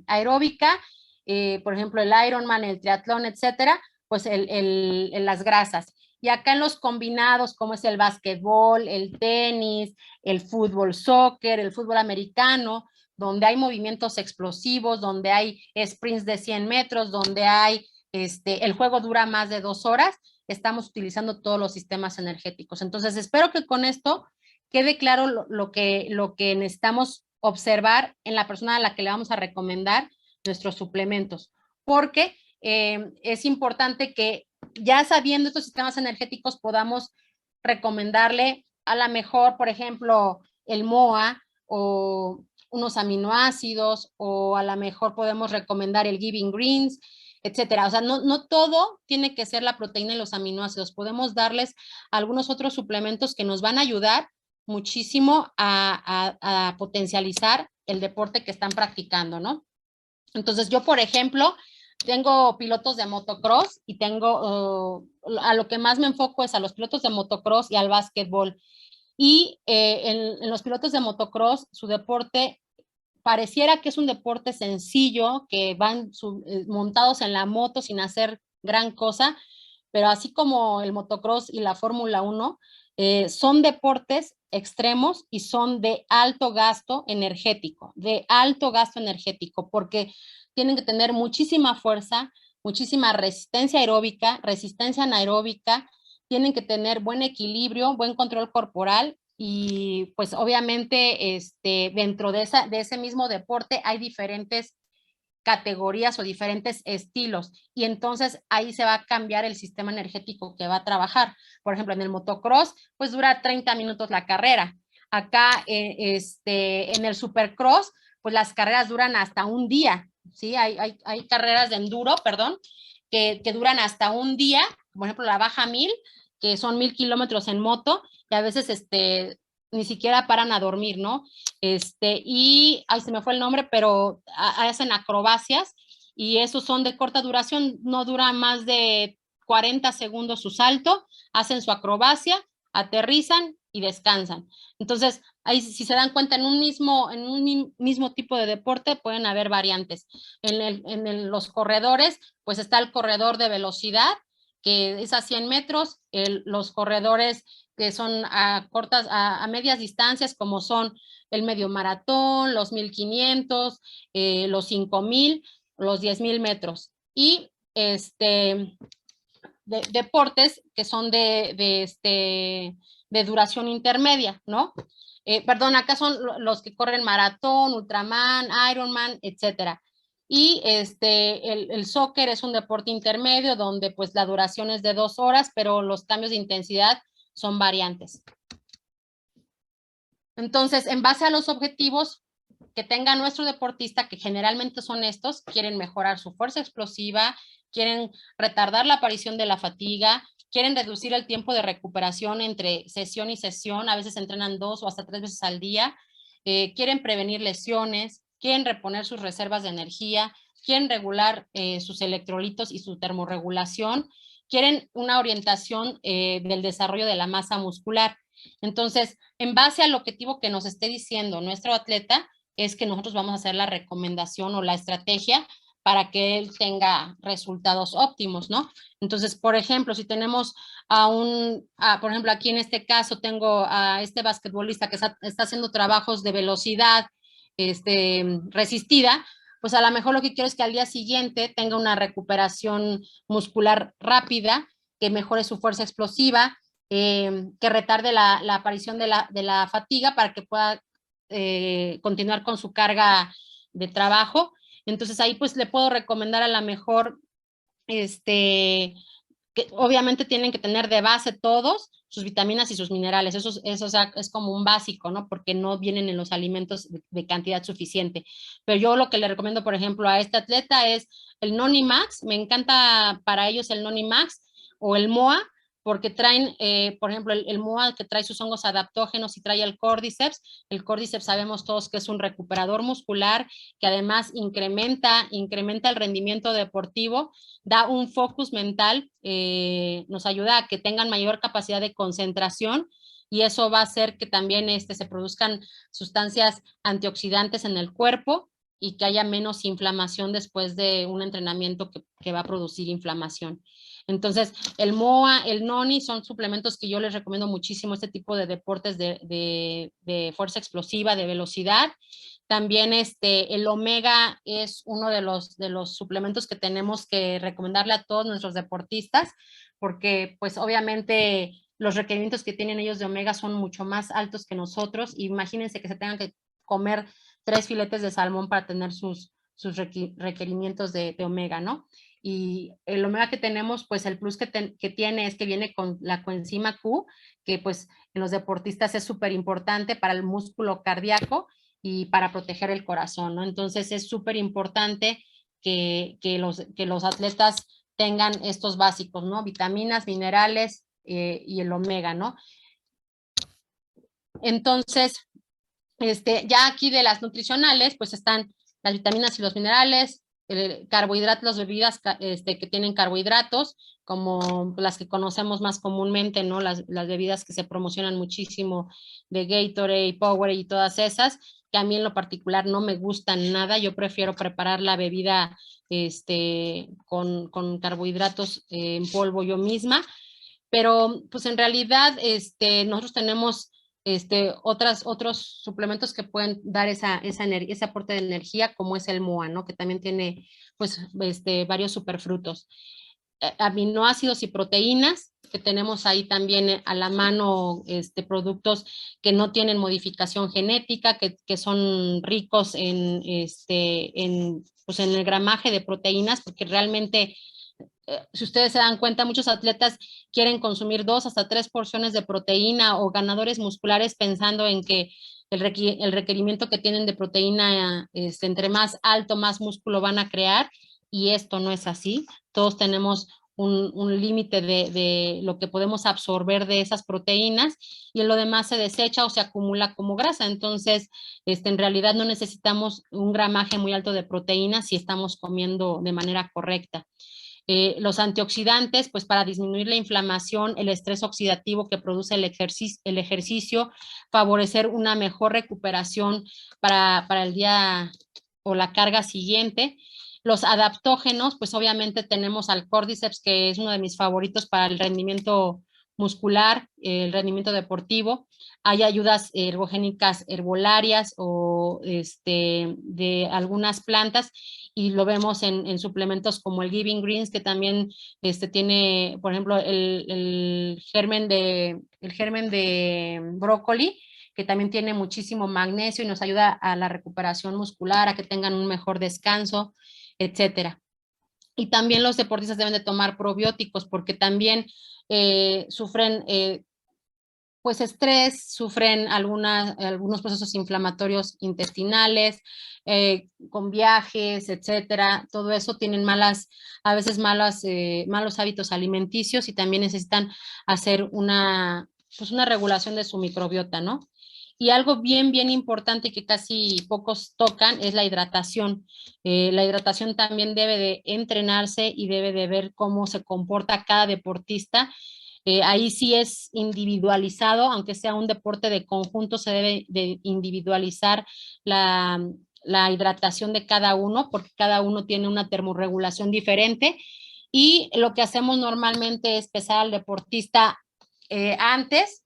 aeróbica, por ejemplo, el Ironman, el triatlón, etcétera, pues las grasas. Y acá en los combinados, como es el básquetbol, el tenis, el fútbol soccer, el fútbol americano, donde hay movimientos explosivos, donde hay sprints de 100 metros, donde hay, el juego dura más de 2 horas, estamos utilizando todos los sistemas energéticos. Entonces, espero que con esto quede claro lo que necesitamos observar en la persona a la que le vamos a recomendar nuestros suplementos, porque es importante que, ya sabiendo estos sistemas energéticos, podamos recomendarle a la mejor, por ejemplo, el MOA o unos aminoácidos, o a lo mejor podemos recomendar el Giving Greens, etcétera. O sea, no todo tiene que ser la proteína y los aminoácidos. Podemos darles algunos otros suplementos que nos van a ayudar muchísimo a potencializar el deporte que están practicando, ¿no? Entonces, yo, por ejemplo, tengo pilotos de motocross y a lo que más me enfoco es a los pilotos de motocross y al básquetbol. Y en los pilotos de motocross, su deporte pareciera que es un deporte sencillo, que van montados en la moto sin hacer gran cosa, pero así como el motocross y la Fórmula 1, son deportes extremos y son de alto gasto energético, porque tienen que tener muchísima fuerza, muchísima resistencia aeróbica, resistencia anaeróbica, tienen que tener buen equilibrio, buen control corporal, y pues obviamente dentro de ese mismo deporte hay diferentes categorías o diferentes estilos, y entonces ahí se va a cambiar el sistema energético que va a trabajar. Por ejemplo, en el motocross pues dura 30 minutos la carrera. Acá en el supercross pues las carreras duran hasta un día, ¿sí? Hay carreras de enduro, perdón, que duran hasta un día, por ejemplo la Baja 1000, que son 1000 kilómetros en moto, y a veces ni siquiera paran a dormir, ¿no? Y, ay, se me fue el nombre, pero hacen acrobacias, y esos son de corta duración, no dura más de 40 segundos su salto, hacen su acrobacia, aterrizan y descansan. Entonces, ahí si se dan cuenta, en un mismo tipo de deporte pueden haber variantes. Los corredores, pues está el corredor de velocidad, que es a 100 metros, los corredores que son a medias distancias, como son el medio maratón, los 1500, los 5000, los 10,000 metros. Y deportes que son de duración intermedia, ¿no? Perdón, acá son los que corren maratón, ultraman, Ironman, etcétera. Y el soccer es un deporte intermedio donde pues la duración es de 2 horas, pero los cambios de intensidad son variantes. Entonces, en base a los objetivos que tenga nuestro deportista, que generalmente son estos, quieren mejorar su fuerza explosiva, quieren retardar la aparición de la fatiga, quieren reducir el tiempo de recuperación entre sesión y sesión, a veces entrenan 2 o hasta 3 veces al día, quieren prevenir lesiones, quieren reponer sus reservas de energía, quieren regular sus electrolitos y su termorregulación, quieren una orientación del desarrollo de la masa muscular. Entonces, en base al objetivo que nos esté diciendo nuestro atleta, es que nosotros vamos a hacer la recomendación o la estrategia para que él tenga resultados óptimos, ¿no? Entonces, por ejemplo, si tenemos por ejemplo, aquí en este caso tengo a este basquetbolista que está haciendo trabajos de velocidad resistida, pues a lo mejor lo que quiero es que al día siguiente tenga una recuperación muscular rápida, que mejore su fuerza explosiva, que retarde la aparición de la fatiga para que pueda continuar con su carga de trabajo. Entonces ahí pues le puedo recomendar a la mejor, que obviamente tienen que tener de base todos sus vitaminas y sus minerales. Eso es como un básico, ¿no? Porque no vienen en los alimentos de cantidad suficiente. Pero yo lo que le recomiendo, por ejemplo, a este atleta es el Noni Max. Me encanta para ellos el Noni Max o el MOA, porque traen, por ejemplo, el MOA que trae sus hongos adaptógenos y trae el Cordyceps. El Cordyceps sabemos todos que es un recuperador muscular que además incrementa el rendimiento deportivo, da un focus mental, nos ayuda a que tengan mayor capacidad de concentración y eso va a hacer que también se produzcan sustancias antioxidantes en el cuerpo y que haya menos inflamación después de un entrenamiento que va a producir inflamación. Entonces, el MOA, el NONI son suplementos que yo les recomiendo muchísimo, este tipo de deportes de fuerza explosiva, de velocidad. También el omega es uno de los suplementos que tenemos que recomendarle a todos nuestros deportistas, porque pues obviamente los requerimientos que tienen ellos de omega son mucho más altos que nosotros. Imagínense que se tengan que comer 3 filetes de salmón para tener sus requerimientos de omega, ¿no? Y el omega que tenemos, pues el plus que tiene es que viene con la coenzima Q, que pues en los deportistas es súper importante para el músculo cardíaco y para proteger el corazón, ¿no? Entonces es súper importante que los atletas tengan estos básicos, ¿no? Vitaminas, minerales y el omega, ¿no? Entonces, ya aquí de las nutricionales, pues están las vitaminas y los minerales, carbohidratos, las bebidas que tienen carbohidratos, como las que conocemos más comúnmente, ¿no? Las bebidas que se promocionan muchísimo de Gatorade, Powerade y todas esas, que a mí en lo particular no me gustan nada. Yo prefiero preparar la bebida con carbohidratos en polvo yo misma, pero pues en realidad nosotros tenemos otros suplementos que pueden dar ese aporte de energía, como es el MOA, ¿no? Que también tiene pues varios superfrutos. Aminoácidos y proteínas, que tenemos ahí también a la mano productos que no tienen modificación genética, que son ricos pues en el gramaje de proteínas, porque realmente si ustedes se dan cuenta, muchos atletas quieren consumir 2 hasta 3 porciones de proteína o ganadores musculares pensando en que el requerimiento que tienen de proteína, entre más alto, más músculo van a crear, y esto no es así. Todos tenemos un límite de lo que podemos absorber de esas proteínas y lo demás se desecha o se acumula como grasa. Entonces, en realidad no necesitamos un gramaje muy alto de proteínas si estamos comiendo de manera correcta. Los antioxidantes, pues para disminuir la inflamación, el estrés oxidativo que produce el ejercicio, favorecer una mejor recuperación para el día o la carga siguiente. Los adaptógenos, pues obviamente tenemos al Cordyceps, que es uno de mis favoritos para el rendimiento muscular, el rendimiento deportivo. Hay ayudas ergogénicas herbolarias o de algunas plantas y lo vemos en suplementos como el Giving Greens, que también tiene, por ejemplo, el germen de brócoli, que también tiene muchísimo magnesio y nos ayuda a la recuperación muscular, a que tengan un mejor descanso, etcétera. Y también los deportistas deben de tomar probióticos porque también sufren pues estrés, sufren algunos procesos inflamatorios intestinales, con viajes, etcétera. Todo eso tienen a veces malos hábitos alimenticios y también necesitan hacer pues una regulación de su microbiota, ¿no? Y algo bien, bien importante que casi pocos tocan es la hidratación. La hidratación también debe de entrenarse y debe de ver cómo se comporta cada deportista. Ahí sí es individualizado, aunque sea un deporte de conjunto, se debe de individualizar la hidratación de cada uno, porque cada uno tiene una termorregulación diferente. Y lo que hacemos normalmente es pesar al deportista antes,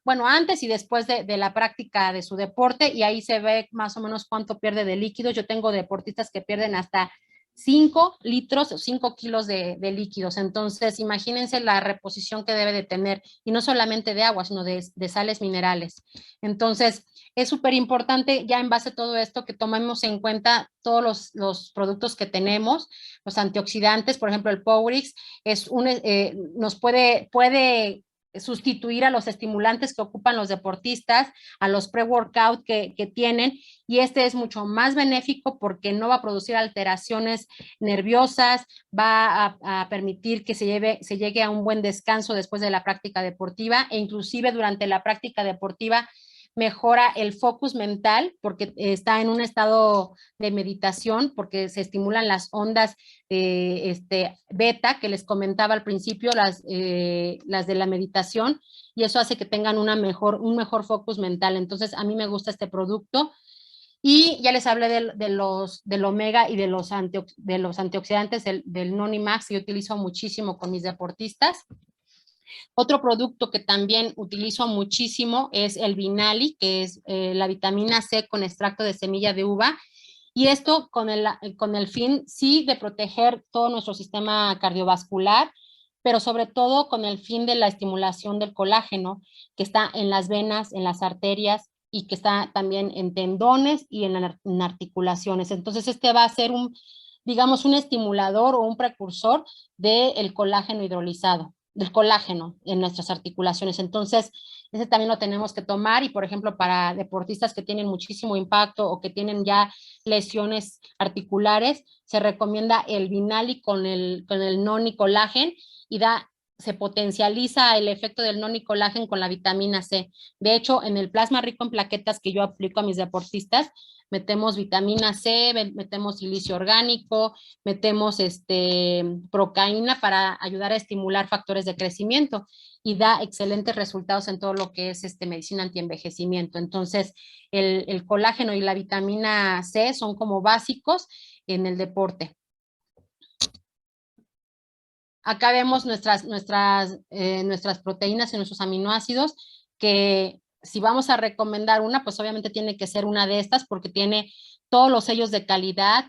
antes y después de la práctica de su deporte, y ahí se ve más o menos cuánto pierde de líquidos. Yo tengo deportistas que pierden hasta 5 litros o 5 kilos de líquidos. Entonces, imagínense la reposición que debe de tener, y no solamente de agua, sino de sales minerales. Entonces, es súper importante ya en base a todo esto que tomemos en cuenta todos los productos que tenemos, los antioxidantes, por ejemplo, el Powerix nos puede sustituir a los estimulantes que ocupan los deportistas, a los pre-workout que tienen, y este es mucho más benéfico porque no va a producir alteraciones nerviosas, va a permitir que se llegue a un buen descanso después de la práctica deportiva e inclusive durante la práctica deportiva mejora el focus mental porque está en un estado de meditación, porque se estimulan las ondas beta que les comentaba al principio, las de la meditación, y eso hace que tengan un mejor focus mental. Entonces, a mí me gusta este producto. Y ya les hablé del omega y de los antioxidantes, del Nonimax, que yo utilizo muchísimo con mis deportistas. Otro producto que también utilizo muchísimo es el Vinali, que es la vitamina C con extracto de semilla de uva. Y esto con el fin, sí, de proteger todo nuestro sistema cardiovascular, pero sobre todo con el fin de la estimulación del colágeno, que está en las venas, en las arterias, y que está también en tendones y en articulaciones. Entonces, este va a ser digamos, un estimulador o un precursor del colágeno hidrolizado, del colágeno en nuestras articulaciones. Entonces, ese también lo tenemos que tomar y, por ejemplo, para deportistas que tienen muchísimo impacto o que tienen ya lesiones articulares, se recomienda el Vinali con el Noni Collagen y se potencializa el efecto del Noni Collagen con la vitamina C. De hecho, en el plasma rico en plaquetas que yo aplico a mis deportistas, metemos vitamina C, metemos silicio orgánico, metemos procaína para ayudar a estimular factores de crecimiento y da excelentes resultados en todo lo que es medicina antienvejecimiento. Entonces, el colágeno y la vitamina C son como básicos en el deporte. Acá vemos nuestras proteínas y nuestros aminoácidos, que si vamos a recomendar una, pues obviamente tiene que ser una de estas porque tiene todos los sellos de calidad,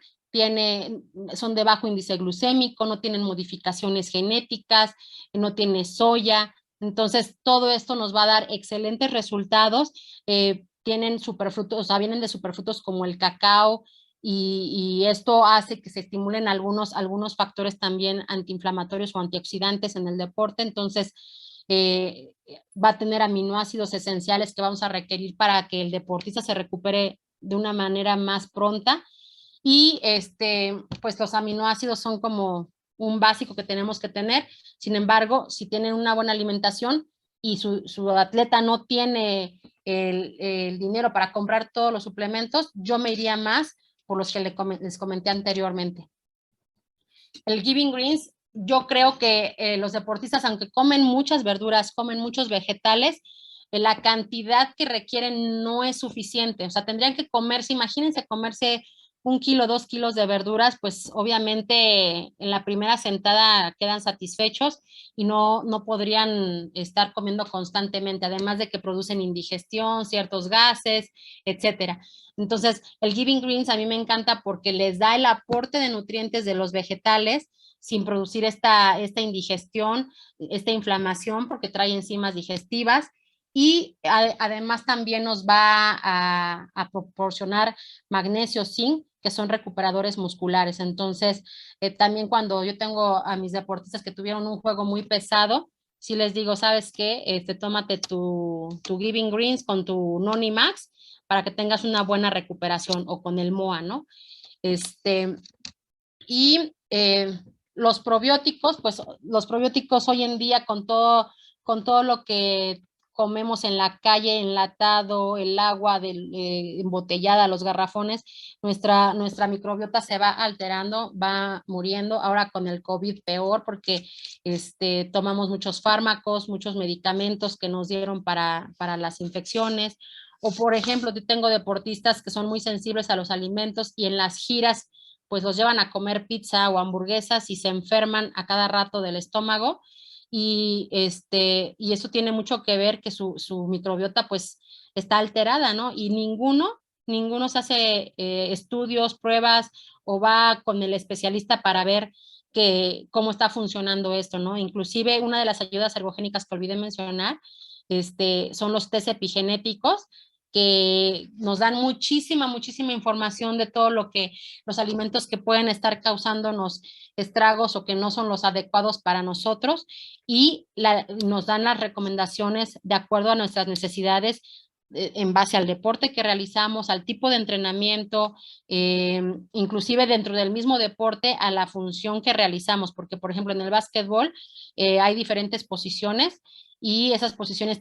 son de bajo índice glucémico, no tienen modificaciones genéticas, no tiene soya. Entonces, todo esto nos va a dar excelentes resultados. Tienen superfrutos, o sea, vienen de superfrutos como el cacao, y esto hace que se estimulen algunos factores también antiinflamatorios o antioxidantes en el deporte. Entonces, va a tener aminoácidos esenciales que vamos a requerir para que el deportista se recupere de una manera más pronta. Y pues los aminoácidos son como un básico que tenemos que tener. Sin embargo, si tienen una buena alimentación y su atleta no tiene el dinero para comprar todos los suplementos, yo me iría más por los que les comenté anteriormente. El Giving Greens, yo creo que los deportistas, aunque comen muchas verduras, comen muchos vegetales, la cantidad que requieren no es suficiente. O sea, tendrían que comerse, imagínense comerse 1 kilo, 2 kilos de verduras, pues obviamente en la primera sentada quedan satisfechos y no podrían estar comiendo constantemente, además de que producen indigestión, ciertos gases, etcétera. Entonces, el Giving Greens a mí me encanta porque les da el aporte de nutrientes de los vegetales sin producir esta indigestión, esta inflamación, porque trae enzimas digestivas y además también nos va a proporcionar magnesio, zinc, que son recuperadores musculares. Entonces, también cuando yo tengo a mis deportistas que tuvieron un juego muy pesado, si les digo, ¿sabes qué? Tómate tu Giving Greens con tu Noni Max para que tengas una buena recuperación o con el MOA, ¿no? Y los probióticos, pues los probióticos hoy en día con todo lo que comemos en la calle, enlatado, el agua embotellada, los garrafones, nuestra microbiota se va alterando, va muriendo. Ahora con el COVID peor porque tomamos muchos fármacos, muchos medicamentos que nos dieron para las infecciones. O por ejemplo, yo tengo deportistas que son muy sensibles a los alimentos y en las giras pues los llevan a comer pizza o hamburguesas y se enferman a cada rato del estómago y eso tiene mucho que ver que su microbiota pues está alterada, ¿no? Y ninguno se hace estudios, pruebas o va con el especialista para ver cómo está funcionando esto, ¿no? Inclusive una de las ayudas ergogénicas que olvidé mencionar, son los test epigenéticos que nos dan muchísima información de todo lo que los alimentos que pueden estar causándonos estragos o que no son los adecuados para nosotros y nos dan las recomendaciones de acuerdo a nuestras necesidades en base al deporte que realizamos, al tipo de entrenamiento, inclusive dentro del mismo deporte a la función que realizamos, porque por ejemplo en el básquetbol hay diferentes posiciones y esas posiciones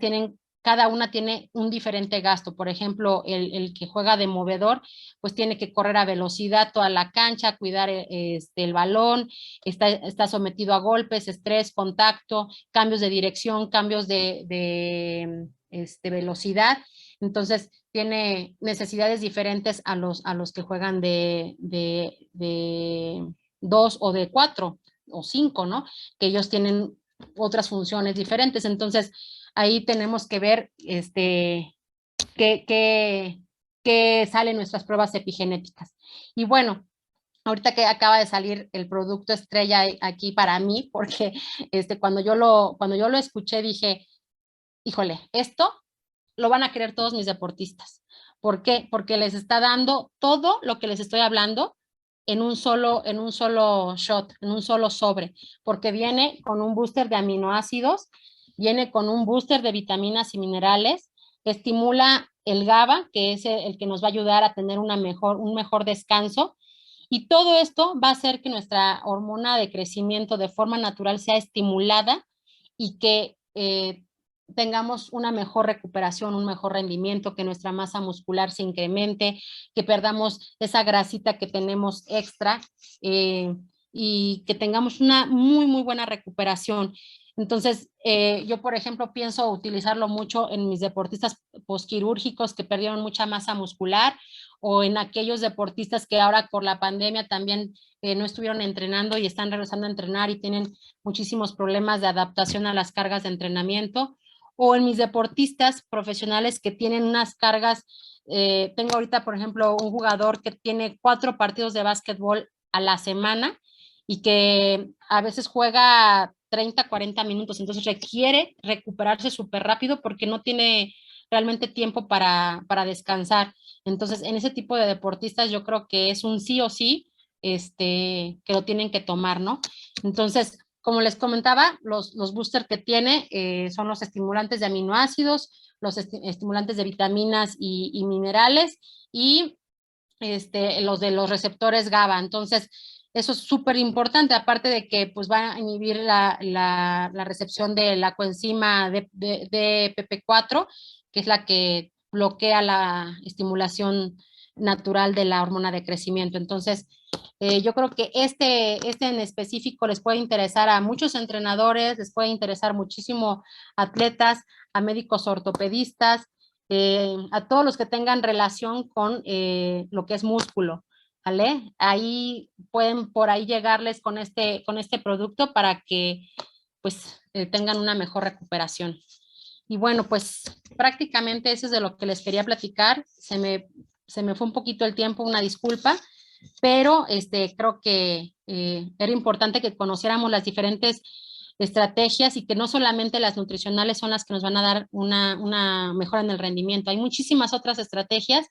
cada una tiene un diferente gasto. Por ejemplo, el que juega de movedor, pues tiene que correr a velocidad toda la cancha, cuidar el balón, está sometido a golpes, estrés, contacto, cambios de dirección, cambios de velocidad. Entonces, tiene necesidades diferentes a los que juegan de 2 o de 4 o 5, ¿no? Que ellos tienen otras funciones diferentes. Entonces, ahí tenemos que ver qué salen nuestras pruebas epigenéticas. Y bueno, ahorita que acaba de salir el producto estrella aquí para mí, porque cuando yo lo escuché dije, híjole, esto lo van a querer todos mis deportistas. ¿Por qué? Porque les está dando todo lo que les estoy hablando en un solo shot, en un solo sobre, porque viene con un booster de aminoácidos, viene con un booster de vitaminas y minerales, estimula el GABA, que es el que nos va a ayudar a tener un mejor descanso, y todo esto va a hacer que nuestra hormona de crecimiento de forma natural sea estimulada y que tengamos una mejor recuperación, un mejor rendimiento, que nuestra masa muscular se incremente, que perdamos esa grasita que tenemos extra y que tengamos una muy buena recuperación. Entonces, yo, por ejemplo, pienso utilizarlo mucho en mis deportistas posquirúrgicos que perdieron mucha masa muscular o en aquellos deportistas que ahora por la pandemia también no estuvieron entrenando y están regresando a entrenar y tienen muchísimos problemas de adaptación a las cargas de entrenamiento, o en mis deportistas profesionales que tienen unas cargas. Tengo ahorita, por ejemplo, un jugador que tiene 4 partidos de básquetbol a la semana y que a veces juega 30, 40 minutos, entonces requiere recuperarse súper rápido porque no tiene realmente tiempo para descansar. Entonces, en ese tipo de deportistas yo creo que es un sí o sí que lo tienen que tomar, ¿no? Entonces, como les comentaba, los boosters que tiene son los estimulantes de aminoácidos, los estimulantes de vitaminas y minerales y los de los receptores GABA. Entonces, Eso es súper importante, aparte de que pues va a inhibir la recepción de la coenzima de PP4, que es la que bloquea la estimulación natural de la hormona de crecimiento. Entonces, yo creo que este en específico les puede interesar a muchos entrenadores, les puede interesar muchísimo a atletas, a médicos ortopedistas, a todos los que tengan relación con lo que es músculo. ¿Vale? Ahí pueden por ahí llegarles con este producto para que pues tengan una mejor recuperación. Y bueno, pues prácticamente eso es de lo que les quería platicar. Se me fue un poquito el tiempo, una disculpa, pero creo que era importante que conociéramos las diferentes estrategias y que no solamente las nutricionales son las que nos van a dar una mejora en el rendimiento. Hay muchísimas otras estrategias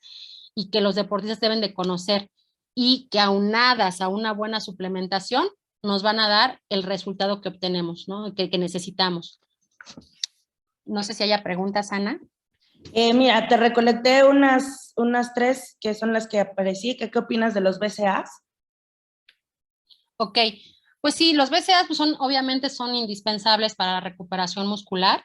y que los deportistas deben de conocer y que aunadas a una buena suplementación nos van a dar el resultado que obtenemos, ¿no? Que necesitamos. No sé si haya preguntas, Ana. Mira, te recolecté unas 3 que son las que aparecí. ¿Qué opinas de los BCAAs? Ok, pues sí, los BCAAs pues obviamente son indispensables para la recuperación muscular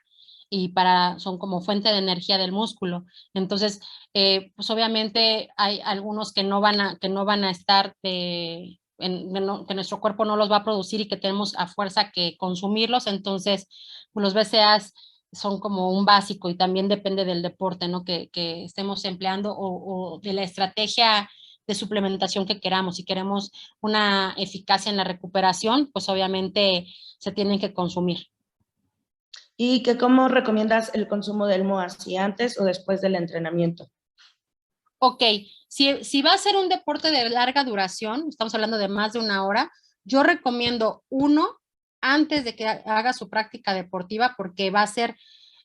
y son como fuente de energía del músculo. Entonces, pues obviamente hay algunos que no van a estar que nuestro cuerpo no los va a producir y que tenemos a fuerza que consumirlos. Entonces, pues, los BCAAs son como un básico y también depende del deporte, ¿no? Que estemos empleando o de la estrategia de suplementación que queramos. Si queremos una eficacia en la recuperación, pues obviamente se tienen que consumir. ¿Y cómo recomiendas el consumo del MOA, si antes o después del entrenamiento? Ok, si va a ser un deporte de larga duración, estamos hablando de más de una hora, yo recomiendo uno antes de que haga su práctica deportiva porque va a ser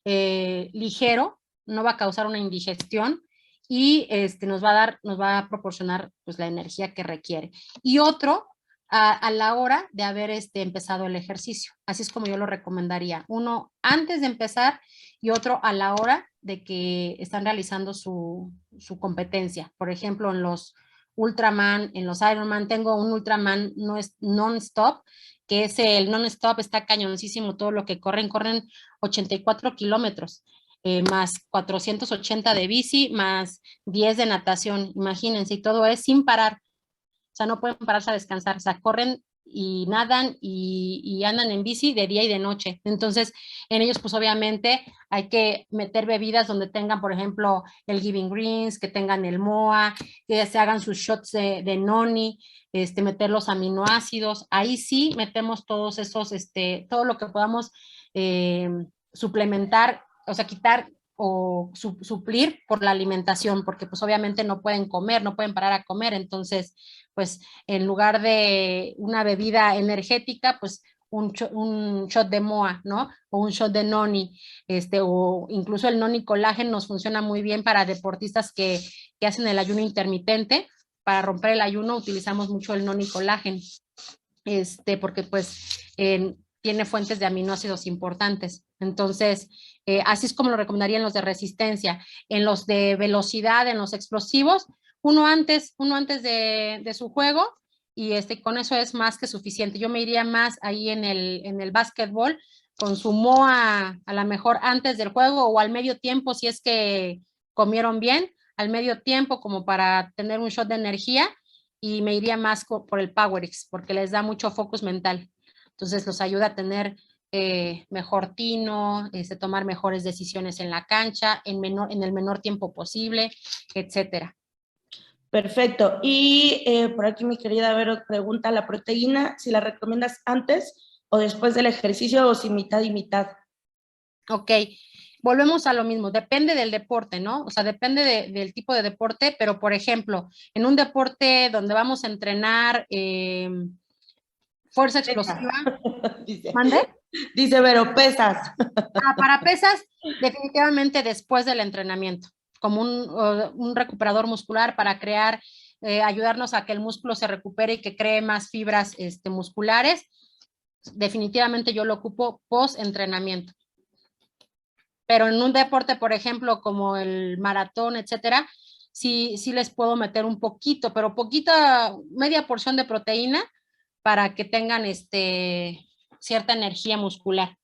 ligero, no va a causar una indigestión y nos va a proporcionar pues la energía que requiere. Y otro a la hora de haber empezado el ejercicio. Así es como yo lo recomendaría. Uno antes de empezar y otro a la hora de que están realizando su competencia. Por ejemplo, en los Ultraman, en los Ironman, tengo un Ultraman no es non-stop, que es el non-stop, está cañoncísimo todo lo que corren 84 kilómetros. Más 480 de bici, más 10 de natación, imagínense, y todo es sin parar, o sea, no pueden pararse a descansar, o sea, corren y nadan y andan en bici de día y de noche. Entonces, en ellos, pues obviamente hay que meter bebidas donde tengan, por ejemplo, el Giving Greens, que tengan el MOA, que se hagan sus shots de noni, meter los aminoácidos. Ahí sí metemos todos esos, todo lo que podamos eh, suplementar, o sea, quitar o suplir por la alimentación, porque pues obviamente no pueden comer, no pueden parar a comer, entonces pues en lugar de una bebida energética, pues un shot de MOA, ¿no? O un shot de noni, o incluso el noni colágeno nos funciona muy bien para deportistas que hacen el ayuno intermitente. Para romper el ayuno utilizamos mucho el noni colágeno, porque pues tiene fuentes de aminoácidos importantes. Entonces, así es como lo recomendaría en los de resistencia. En los de velocidad, en los explosivos, uno antes de su juego y con eso es más que suficiente. Yo me iría más ahí en el básquetbol con su MOA a lo mejor antes del juego o al medio tiempo si es que comieron bien, al medio tiempo como para tener un shot de energía y me iría más por el PowerX porque les da mucho focus mental. Entonces los ayuda a tener mejor tino, tomar mejores decisiones en la cancha, en el menor tiempo posible, etcétera. Perfecto. Y por aquí mi querida Vero pregunta, ¿la proteína, si la recomiendas antes o después del ejercicio o si mitad y mitad? Ok, volvemos a lo mismo, depende del deporte, ¿no? O sea, depende del tipo de deporte, pero por ejemplo, en un deporte donde vamos a entrenar fuerza explosiva, dice, ¿mande? dice Vero, pesas. Para pesas, definitivamente después del entrenamiento, como un recuperador muscular para crear, ayudarnos a que el músculo se recupere y que cree más fibras musculares. Definitivamente yo lo ocupo post entrenamiento. Pero en un deporte, por ejemplo, como el maratón, etcétera, sí les puedo meter un poquito, pero poquita, media porción de proteína para que tengan cierta energía muscular.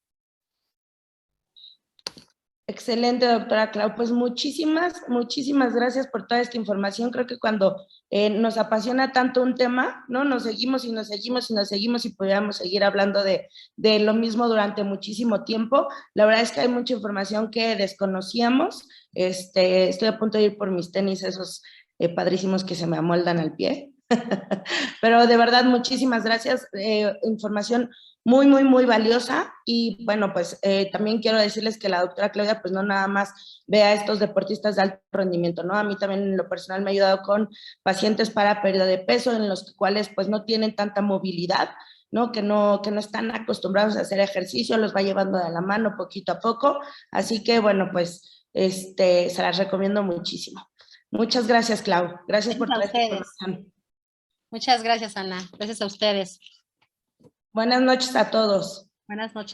Excelente, doctora Clau. Pues muchísimas gracias por toda esta información. Creo que cuando nos apasiona tanto un tema, ¿no? Nos seguimos y nos seguimos y nos seguimos y podríamos seguir hablando de lo mismo durante muchísimo tiempo. La verdad es que hay mucha información que desconocíamos. Estoy a punto de ir por mis tenis, esos padrísimos que se me amoldan al pie. Pero de verdad, muchísimas gracias. Información muy valiosa. Y bueno, pues también quiero decirles que la doctora Claudia pues no nada más ve a estos deportistas de alto rendimiento, ¿no? A mí también en lo personal me ha ayudado con pacientes para pérdida de peso, en los cuales pues no tienen tanta movilidad, ¿no? Que no están acostumbrados a hacer ejercicio, los va llevando de la mano poquito a poco. Así que bueno, pues se las recomiendo muchísimo. Muchas gracias, Clau. Gracias por toda esta información. Muchas gracias, Ana. Gracias a ustedes. Buenas noches a todos. Buenas noches.